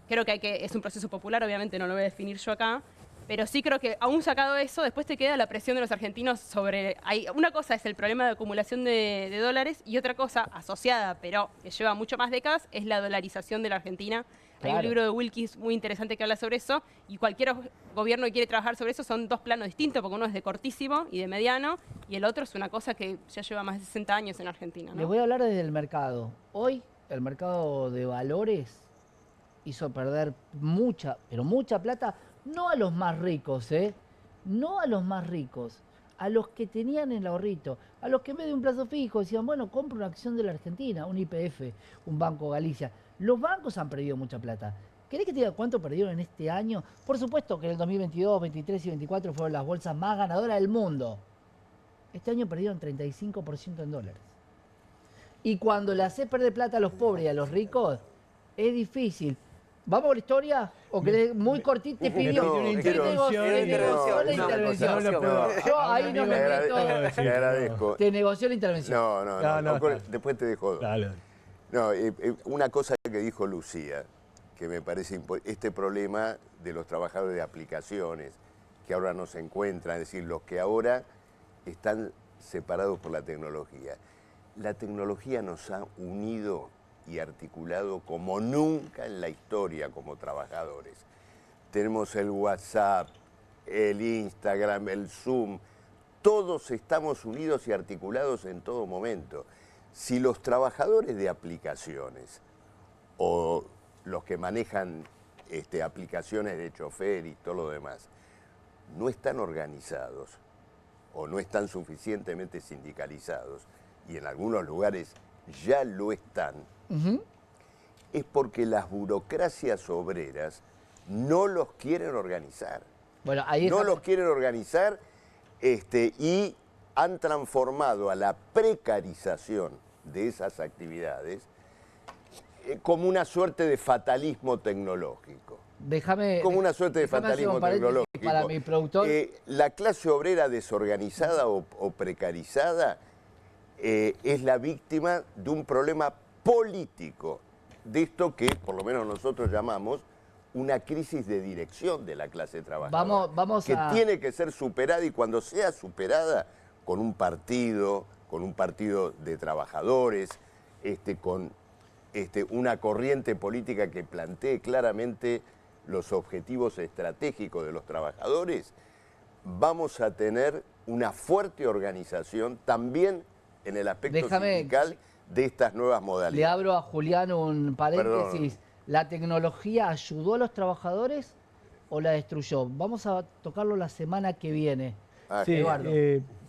Creo que es un proceso popular, obviamente no lo voy a definir yo acá, pero sí creo que aún sacado eso, después te queda la presión de los argentinos sobre... Una cosa es el problema de acumulación de dólares y otra cosa asociada, pero que lleva mucho más décadas, es la dolarización de la Argentina. Claro. Hay un libro de Wilkins muy interesante que habla sobre eso y cualquier gobierno que quiere trabajar sobre eso son dos planos distintos, porque uno es de cortísimo y de mediano y el otro es una cosa que ya lleva más de 60 años en Argentina, ¿no? Les voy a hablar desde el mercado. Hoy el mercado de valores hizo perder mucha, pero mucha plata, no a los más ricos, no a los más ricos, a los que tenían el ahorrito, a los que en vez de un plazo fijo decían, bueno, compro una acción de la Argentina, un YPF, un Banco Galicia. Los bancos han perdido mucha plata. ¿Querés que te diga cuánto perdieron en este año? Por supuesto que en el 2022, 23 y 24 fueron las bolsas más ganadoras del mundo. Este año perdieron 35% en dólares. Y cuando le haces perder plata a los pobres y a los ricos, es difícil. ¿Vamos a la historia? ¿O querés muy cortito? Te pidió una intervención. Yo ahí no me meto. Te agradezco. Te negoció la intervención. No. Después te dejo. No, una cosa que dijo Lucía, que me parece importante, este problema de los trabajadores de aplicaciones, que ahora no se encuentran, es decir, los que ahora están separados por la tecnología. La tecnología nos ha unido y articulado como nunca en la historia como trabajadores. Tenemos el WhatsApp, el Instagram, el Zoom, todos estamos unidos y articulados en todo momento. Si los trabajadores de aplicaciones o los que manejan aplicaciones de chofer y todo lo demás no están organizados o no están suficientemente sindicalizados, y en algunos lugares ya lo están, es porque las burocracias obreras no los quieren organizar. Bueno, ahí no los quieren organizar y han transformado a la precarización de esas actividades como una suerte de fatalismo tecnológico. Como una suerte de fatalismo tecnológico. Para mi productor. La clase obrera desorganizada o precarizada es la víctima de un problema político, de esto que por lo menos nosotros llamamos una crisis de dirección de la clase trabajadora, que tiene que ser superada, y cuando sea superada con un partido de trabajadores, con una corriente política que plantee claramente los objetivos estratégicos de los trabajadores, vamos a tener una fuerte organización también en el aspecto sindical de estas nuevas modalidades. Le abro a Julián un paréntesis. Perdón. ¿La tecnología ayudó a los trabajadores o la destruyó? Vamos a tocarlo la semana que viene. Sí, Eduardo.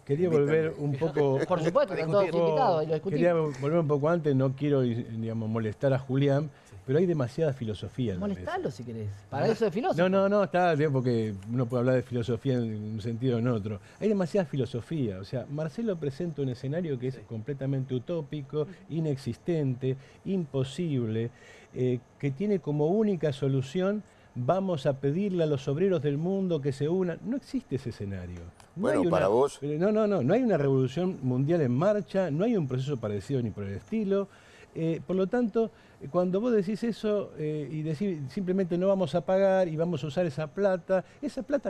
Quería volver un poco... Por supuesto, están todos invitados y lo discutimos. Quería volver un poco antes, no quiero, digamos, molestar a Julián, pero hay demasiada filosofía en la mesa. Molestalo si querés, para eso es filósofo. No, está bien, porque uno puede hablar de filosofía en un sentido o en otro. Hay demasiada filosofía, o sea, Marcelo presenta un escenario que es completamente utópico, inexistente, imposible, que tiene como única solución: vamos a pedirle a los obreros del mundo que se unan. No existe ese escenario. Bueno, para vos. No hay una revolución mundial en marcha, no hay un proceso parecido ni por el estilo. Por lo tanto, cuando vos decís eso y decís simplemente no vamos a pagar y vamos a usar esa plata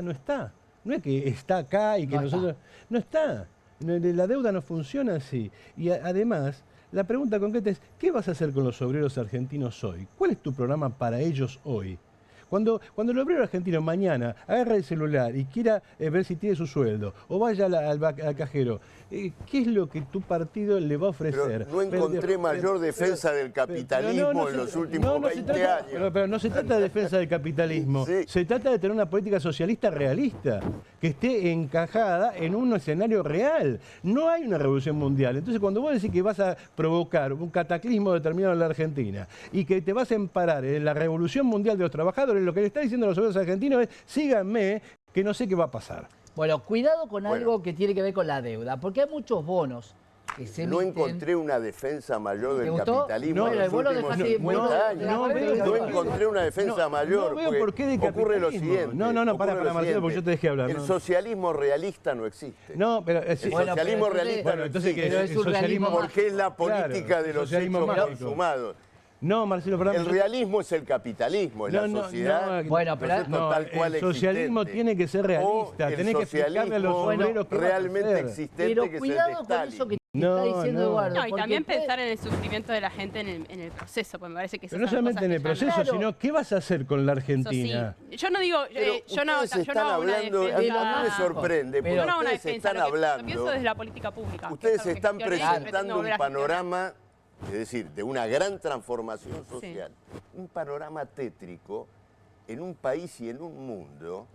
no está. No es que está acá y que nosotros... No está. La deuda no funciona así. Y además, la pregunta concreta es: ¿qué vas a hacer con los obreros argentinos hoy? ¿Cuál es tu programa para ellos hoy? Cuando el obrero argentino mañana agarra el celular y quiera ver si tiene su sueldo, o vaya al cajero, ¿qué es lo que tu partido le va a ofrecer? Pero no encontré mayor defensa del capitalismo en los últimos 20 años. Pero no se trata de defensa del capitalismo, se trata de tener una política socialista realista, que esté encajada en un escenario real. No hay una revolución mundial. Entonces, cuando vos decís que vas a provocar un cataclismo determinado en la Argentina y que te vas a emparar en la revolución mundial de los trabajadores, lo que le está diciendo a los obreros argentinos es: síganme, que no sé qué va a pasar. Bueno, cuidado con algo que tiene que ver con la deuda, porque hay muchos bonos que se No emiten. encontré una defensa mayor del gustó? capitalismo No, en los vos lo últimos dejaste- 50 años. No encontré una defensa mayor. No veo por qué de ocurre lo capitalismo. siguiente. Para Marcelo, porque yo te dejé hablar. El socialismo realista no existe. No, pero... El socialismo realista no existe. Pero es un socialismo... Porque es la política de los hechos consumados. No, Marcelo, perdón. El realismo es el capitalismo, es la sociedad. Bueno, pero tal cual el socialismo existente. tiene que ser realista, tenés que explicarle a los obreros qué realmente va a hacer. existente, Pero que es el de cuidado con Stalin. eso que te está diciendo Eduardo. No, y porque también puede- pensar en el sufrimiento de la gente en el proceso, pues me parece que Pero no solamente en el proceso, sino qué vas a hacer con la Argentina. Sí. Yo no digo, yo no hago una defensa. A mí me sorprende, porque Yo no hago una ustedes defensa, están lo hablando, pienso desde la política pública. ustedes están gestioné y pretendo presentando un volver a gestionar. panorama, es decir, de una gran transformación social, un panorama tétrico en un país y en un mundo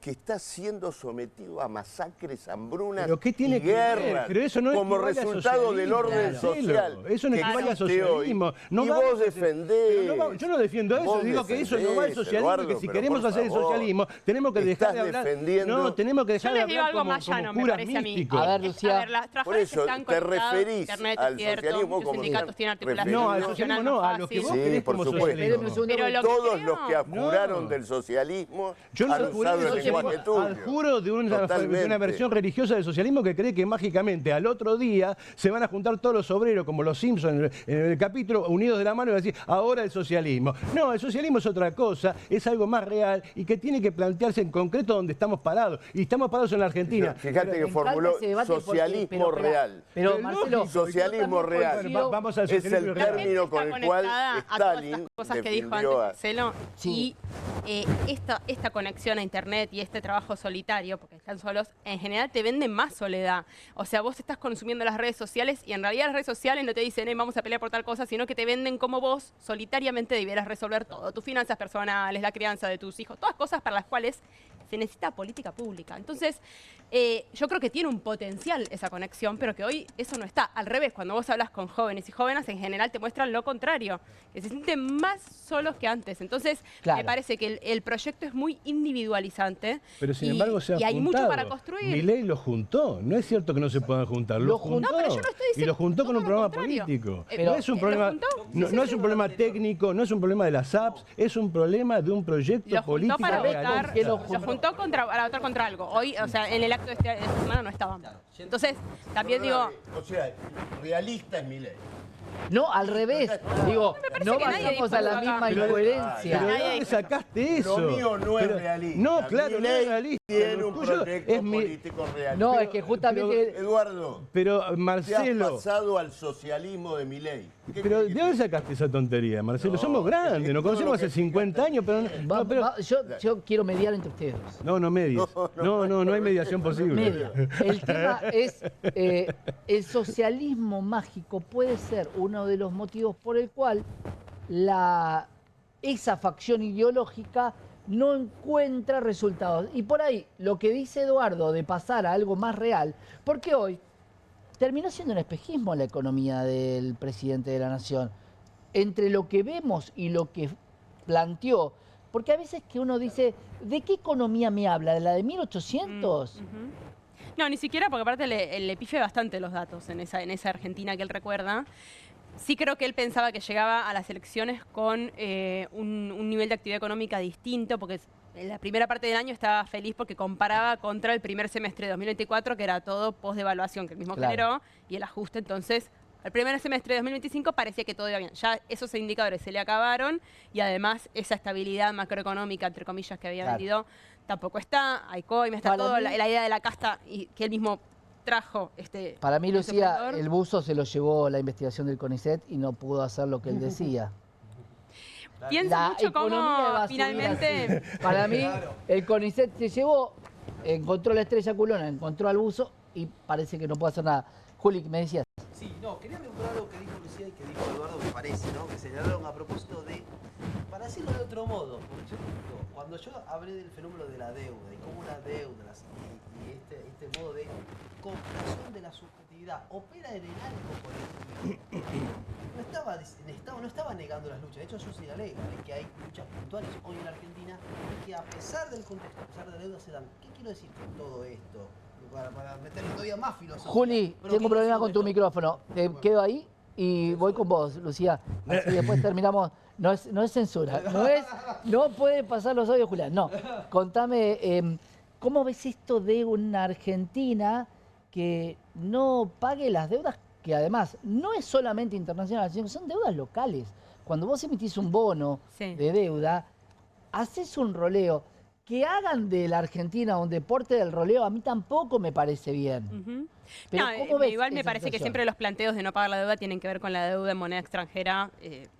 que está siendo sometido a masacres, hambrunas ¿Pero qué tiene y que ver? guerras Pero eso no como equivale a resultado del socialismo, orden Marcelo. social. Eso no que equivale a existe socialismo. hoy. No y vamos vos a- defendés. Pero yo no defiendo eso, Vos digo que eso no va al defendés, socialismo, Eduardo, que si pero queremos por hacer el favor, socialismo, tenemos que dejar de estás hablar. defendiendo- No, tenemos que dejar Yo de les digo hablar algo como, más llano, como me curas parece a mí. místicos. A ver, Lucía. A ver, las Por trabajadores eso están te conectados, referís internet al es cierto, socialismo los como sindicatos tienen articulación No, al institucional socialismo no, más a lo que fácil. vos Sí, querés por como supuesto. socialismo. Pero lo que Todos creo- los que apuraron No. del socialismo Yo no han adjuré usado del el lenguaje socialismo, tuyo. adjuro de una Totalmente. versión religiosa del socialismo que cree que mágicamente al otro día se van a juntar todos los obreros, como los Simpsons en el capítulo, unidos de la mano y van a decir: ahora el socialismo. No, el socialismo es otra cosa, es algo más real y que tiene que plantearse en concreto donde estamos parados. Y estamos parados en la Argentina. Fíjate que formuló socialismo real. Pero Marcelo, socialismo real. Bueno, vamos al Es el socialismo real. término con el cual conectada a todas Stalin estas cosas que dijo antes defendió a... Marcelo, y esta conexión a internet y este trabajo solitario, porque están solos, en general te venden más soledad. O sea, vos estás consumiendo las redes sociales y en realidad las redes sociales no te dicen: vamos a pelear por tal cosa, sino que te venden como vos solitariamente debieras resolver todo, tus finanzas personales, la crianza de tus hijos, todas cosas para las cuales se necesita política pública. Entonces, yo creo que tiene un potencial esa conexión, pero que hoy eso no está. Al revés, cuando vos hablas con jóvenes y jóvenes, en general te muestran lo contrario, que se sienten más solos que antes. Entonces, me parece que el proyecto es muy individualizante. Pero sin embargo se ha y hay mucho juntado. para construir. Milei lo juntó. No es cierto que no se puedan juntar. Lo juntó. No, pero yo no estoy Y diciendo lo juntó con un todo lo programa contrario. político. Pero, no es un ¿lo problema, juntó? no es un problema técnico, no es un problema de las apps, es un problema de un proyecto Lo juntó político para votar, realista. lo juntó juntó para votar contra algo. Hoy, o sea, en el acto de esta semana no estaban. Entonces, también digo... O sea, realista es Milei. No, al revés. Digo, no vayamos a la misma incoherencia. ¿Pero de dónde sacaste eso? Lo mío no es realista. No, claro, no es realista. Tiene un proyecto político realista. No, es que justamente... Eduardo, pero te has Marcelo... pasado al socialismo de Milei. Pero ¿de dónde sacaste esa tontería, Marcelo? No, somos grandes, nos conocemos hace 50 años, pero... Yo quiero mediar entre ustedes. No medies. No hay mediación posible. Media. El tema es, el socialismo mágico puede ser uno de los motivos por el cual esa facción ideológica no encuentra resultados. Y por ahí, lo que dice Eduardo de pasar a algo más real, porque hoy terminó siendo un espejismo la economía del presidente de la Nación. Entre lo que vemos y lo que planteó, porque a veces que uno dice, ¿de qué economía me habla? ¿De la de 1800? No, ni siquiera, porque aparte le pifia bastante los datos en esa Argentina que él recuerda. Sí creo que él pensaba que llegaba a las elecciones con un nivel de actividad económica distinto, porque en la primera parte del año estaba feliz porque comparaba contra el primer semestre de 2024, que era todo post-devaluación que él mismo generó, y el ajuste. Entonces, el primer semestre de 2025 parecía que todo iba bien. Ya esos indicadores se le acabaron y además esa estabilidad macroeconómica, entre comillas, que había vendido, tampoco está. Hay coimas, está todo, la idea de la casta y que él mismo trajo. Para mí, Lucía, el buzo se lo llevó la investigación del CONICET y no pudo hacer lo que él decía. Pienso mucho cómo finalmente... Para mí, el CONICET se llevó, encontró la estrella culona, encontró al buzo y parece que no puede hacer nada. Juli, ¿me decías? Sí, no, quería mencionar algo que dijo Lucía y que dijo Eduardo, me parece, ¿no? Que señalaron a propósito de, para decirlo de otro modo, porque yo digo, cuando yo hablé del fenómeno de la deuda y cómo la deuda y este modo de cooptación de la subjetividad opera en el ánimo colectivo, no estaba negando las luchas. De hecho, yo señalé que hay luchas puntuales hoy en la Argentina y que a pesar del contexto, a pesar de la deuda, se dan. ¿Qué quiero decir con todo esto? Para meterle todavía más filosofía. Juli, tengo un problema con tu micrófono. Te quedo ahí y voy con vos, Lucía. Así después terminamos. No es censura. No puede pasar los audios, Julián. No. Contame, ¿cómo ves esto de una Argentina que no pague las deudas, que además no es solamente internacional, sino que son deudas locales? Cuando vos emitís un bono de deuda, haces un roleo. Que hagan de la Argentina un deporte del roleo, a mí tampoco me parece bien. Pero ¿cómo ves igual me parece que siempre los planteos de no pagar la deuda tienen que ver con la deuda en moneda extranjera,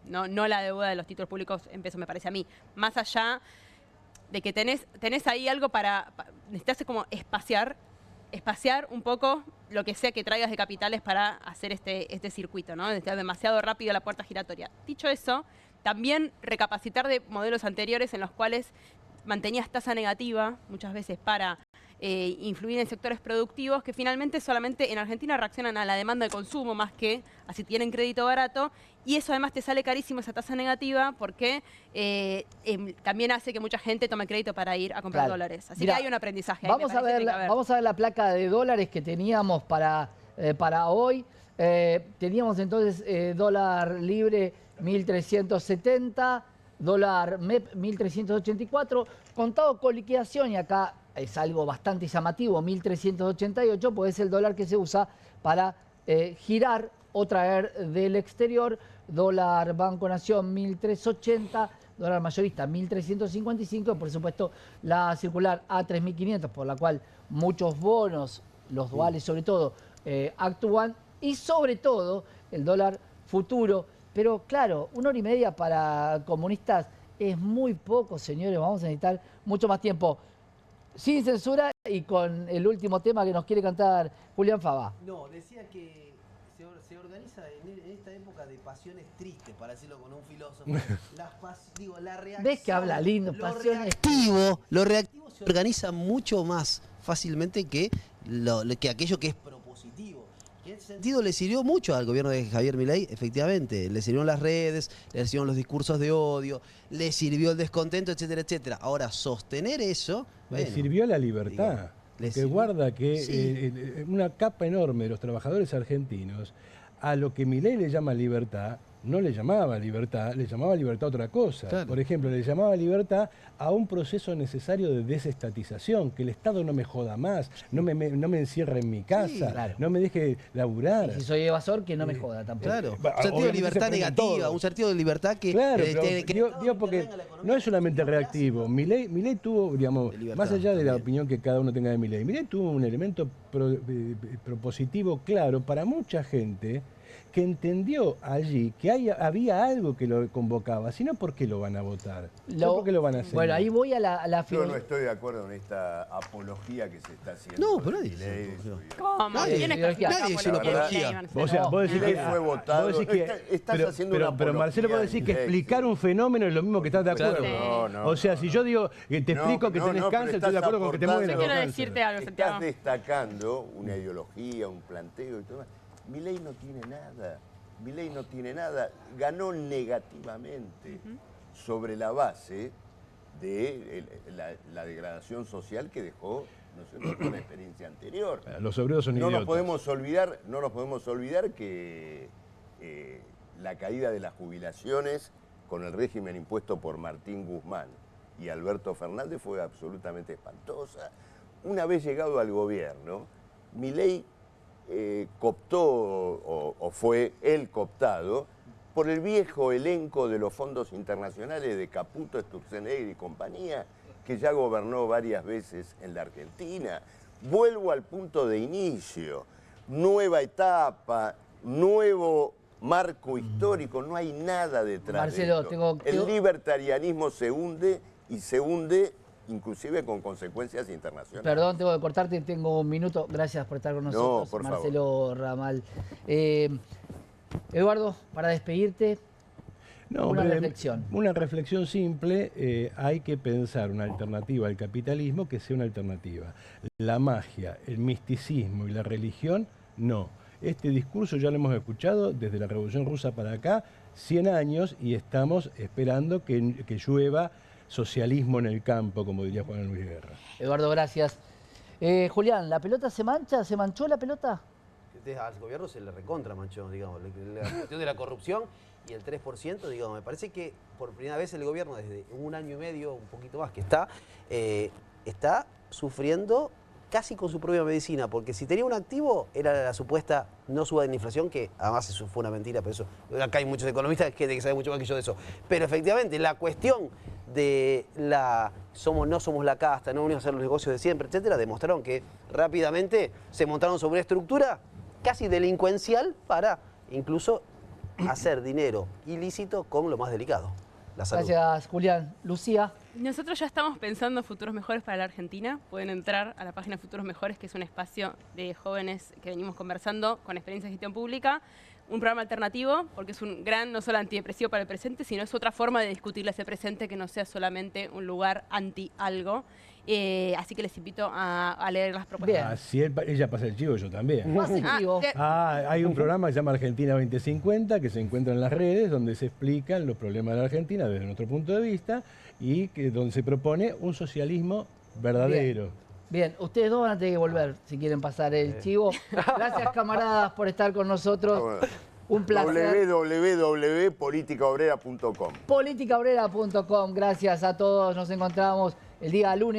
no la deuda de los títulos públicos en pesos, me parece a mí. Más allá de que tenés ahí algo necesitas como espaciar un poco lo que sea que traigas de capitales para hacer este circuito, ¿no? Está demasiado rápido la puerta giratoria. Dicho eso, también recapacitar de modelos anteriores en los cuales mantenías tasa negativa muchas veces para influir en sectores productivos que finalmente solamente en Argentina reaccionan a la demanda de consumo más que así tienen crédito barato, y eso además te sale carísimo esa tasa negativa porque también hace que mucha gente tome crédito para ir a comprar dólares. Así que hay un aprendizaje. Vamos a ver la placa de dólares que teníamos para hoy. Teníamos entonces dólar libre 1.370, dólar MEP 1.384, contado con liquidación, y acá es algo bastante llamativo, 1.388, pues es el dólar que se usa para girar o traer del exterior. Dólar Banco Nación 1.380, dólar mayorista 1.355, y por supuesto la circular A3.500, por la cual muchos bonos, los duales sobre todo, actúan, y sobre todo el dólar futuro. Pero claro, 1 hora y media para comunistas es muy poco, señores. Vamos a necesitar mucho más tiempo. Sin censura y con el último tema que nos quiere cantar Julián Fava. No, decía que se organiza en esta época de pasiones tristes, para decirlo con un filósofo. La reacción. ¿Ves que habla lindo? Lo reactivo se organiza mucho más fácilmente que aquello que es propositivo. En ese sentido le sirvió mucho al gobierno de Javier Milei, efectivamente. Le sirvieron las redes, le sirvieron los discursos de odio, le sirvió el descontento, etcétera, etcétera. Ahora, sostener eso... Le sirvió la libertad. Que guarda que una capa enorme de los trabajadores argentinos, a lo que Milei le llama libertad, no le llamaba libertad, le llamaba libertad a otra cosa. Claro. Por ejemplo, le llamaba libertad a un proceso necesario de desestatización, que el Estado no me joda más, no me encierre en mi casa, claro. no me deje laburar. Y si soy evasor, que no me joda tampoco. Claro, Bah, un sentido de obviamente libertad se prende negativa, todo. un sentido de libertad que... Claro, pero que digo porque no es solamente reactivo. Milei tuvo, digamos, De libertad, más allá de la también. opinión que cada uno tenga de Milei tuvo un elemento propositivo claro para mucha gente que entendió allí que había algo que lo convocaba, si no, ¿por qué lo van a votar? No, ¿por qué lo van a hacer? Bueno, ahí voy a la Yo no filosofía. estoy de acuerdo en esta apología que se está haciendo. No, por pero nadie Milei, dice su- ¿Cómo? Nadie- ¿Quién nadie especifica hizo una por qué apología. iban a hacer? O sea, vos decís Milei que fue votado. vos decís que- Estás haciendo una pero Marcelo, vos decís que apología explicar un fenómeno es lo mismo que estar de acuerdo. Claro. No, O sea, si yo digo que te explico que tenés pero cáncer, estoy de estás acuerdo con que te aportando- mueras. Yo quiero de decirte cáncer. algo, Santiago. Estás destacando una ideología, un planteo y todo más. Milei no tiene nada. Milei no tiene nada. Ganó negativamente sobre la base de la degradación social que dejó, ¿no sé, con la experiencia anterior. Los obreros son No idiotas. nos podemos olvidar que la caída de las jubilaciones con el régimen impuesto por Martín Guzmán y Alberto Fernández fue absolutamente espantosa. Una vez llegado al gobierno, Milei cooptó o fue el cooptado por el viejo elenco de los fondos internacionales de Caputo, Sturzenegger y compañía, que ya gobernó varias veces en la Argentina. Vuelvo al punto de inicio. Nueva etapa, nuevo marco histórico, no hay nada detrás Marcelo, de esto. El tengo- libertarianismo se hunde y se hunde inclusive con consecuencias internacionales. Perdón, tengo que cortarte, tengo un minuto. Gracias por estar con nosotros, por Marcelo Ramal. Eduardo, para despedirte, No, una hombre, reflexión. Una reflexión simple, hay que pensar una alternativa al capitalismo que sea una alternativa. La magia, el misticismo y la religión, no. Este discurso ya lo hemos escuchado desde la Revolución Rusa para acá, 100 años, y estamos esperando que llueva socialismo en el campo, como diría Juan Luis Guerra. Eduardo, gracias. Julián, ¿la pelota se mancha? ¿Se manchó la pelota? Al gobierno se le recontra manchó, digamos, la cuestión de la corrupción y el 3%, digamos, me parece que por primera vez el gobierno desde un año y medio, un poquito más que está sufriendo casi con su propia medicina, porque si tenía un activo era la supuesta no suba de la inflación, que además eso fue una mentira, pero eso, acá hay muchos economistas que saben mucho más que yo de eso, pero efectivamente la cuestión de no somos la casta, no venimos a hacer los negocios de siempre, etcétera, demostraron que rápidamente se montaron sobre una estructura casi delincuencial para incluso hacer dinero ilícito con lo más delicado, la salud. Gracias, Julián. Lucía. Nosotros ya estamos pensando futuros mejores para la Argentina. Pueden entrar a la página Futuros Mejores, que es un espacio de jóvenes que venimos conversando con experiencia en gestión pública. Un programa alternativo, porque es un gran, no solo antidepresivo para el presente, sino es otra forma de discutir ese presente que no sea solamente un lugar anti algo. Así que les invito a leer las propuestas. Si ella pasa el chivo, yo también. Más el chivo. Hay un programa que se llama Argentina 2050 que se encuentra en las redes donde se explican los problemas de la Argentina desde nuestro punto de vista y donde se propone un socialismo verdadero. Bien, ustedes dos van a tener que volver si quieren pasar el chivo. Gracias, camaradas, por estar con nosotros. Un placer. www.politicaobrera.com. Politicaobrera.com. Gracias a todos. Nos encontramos el día lunes.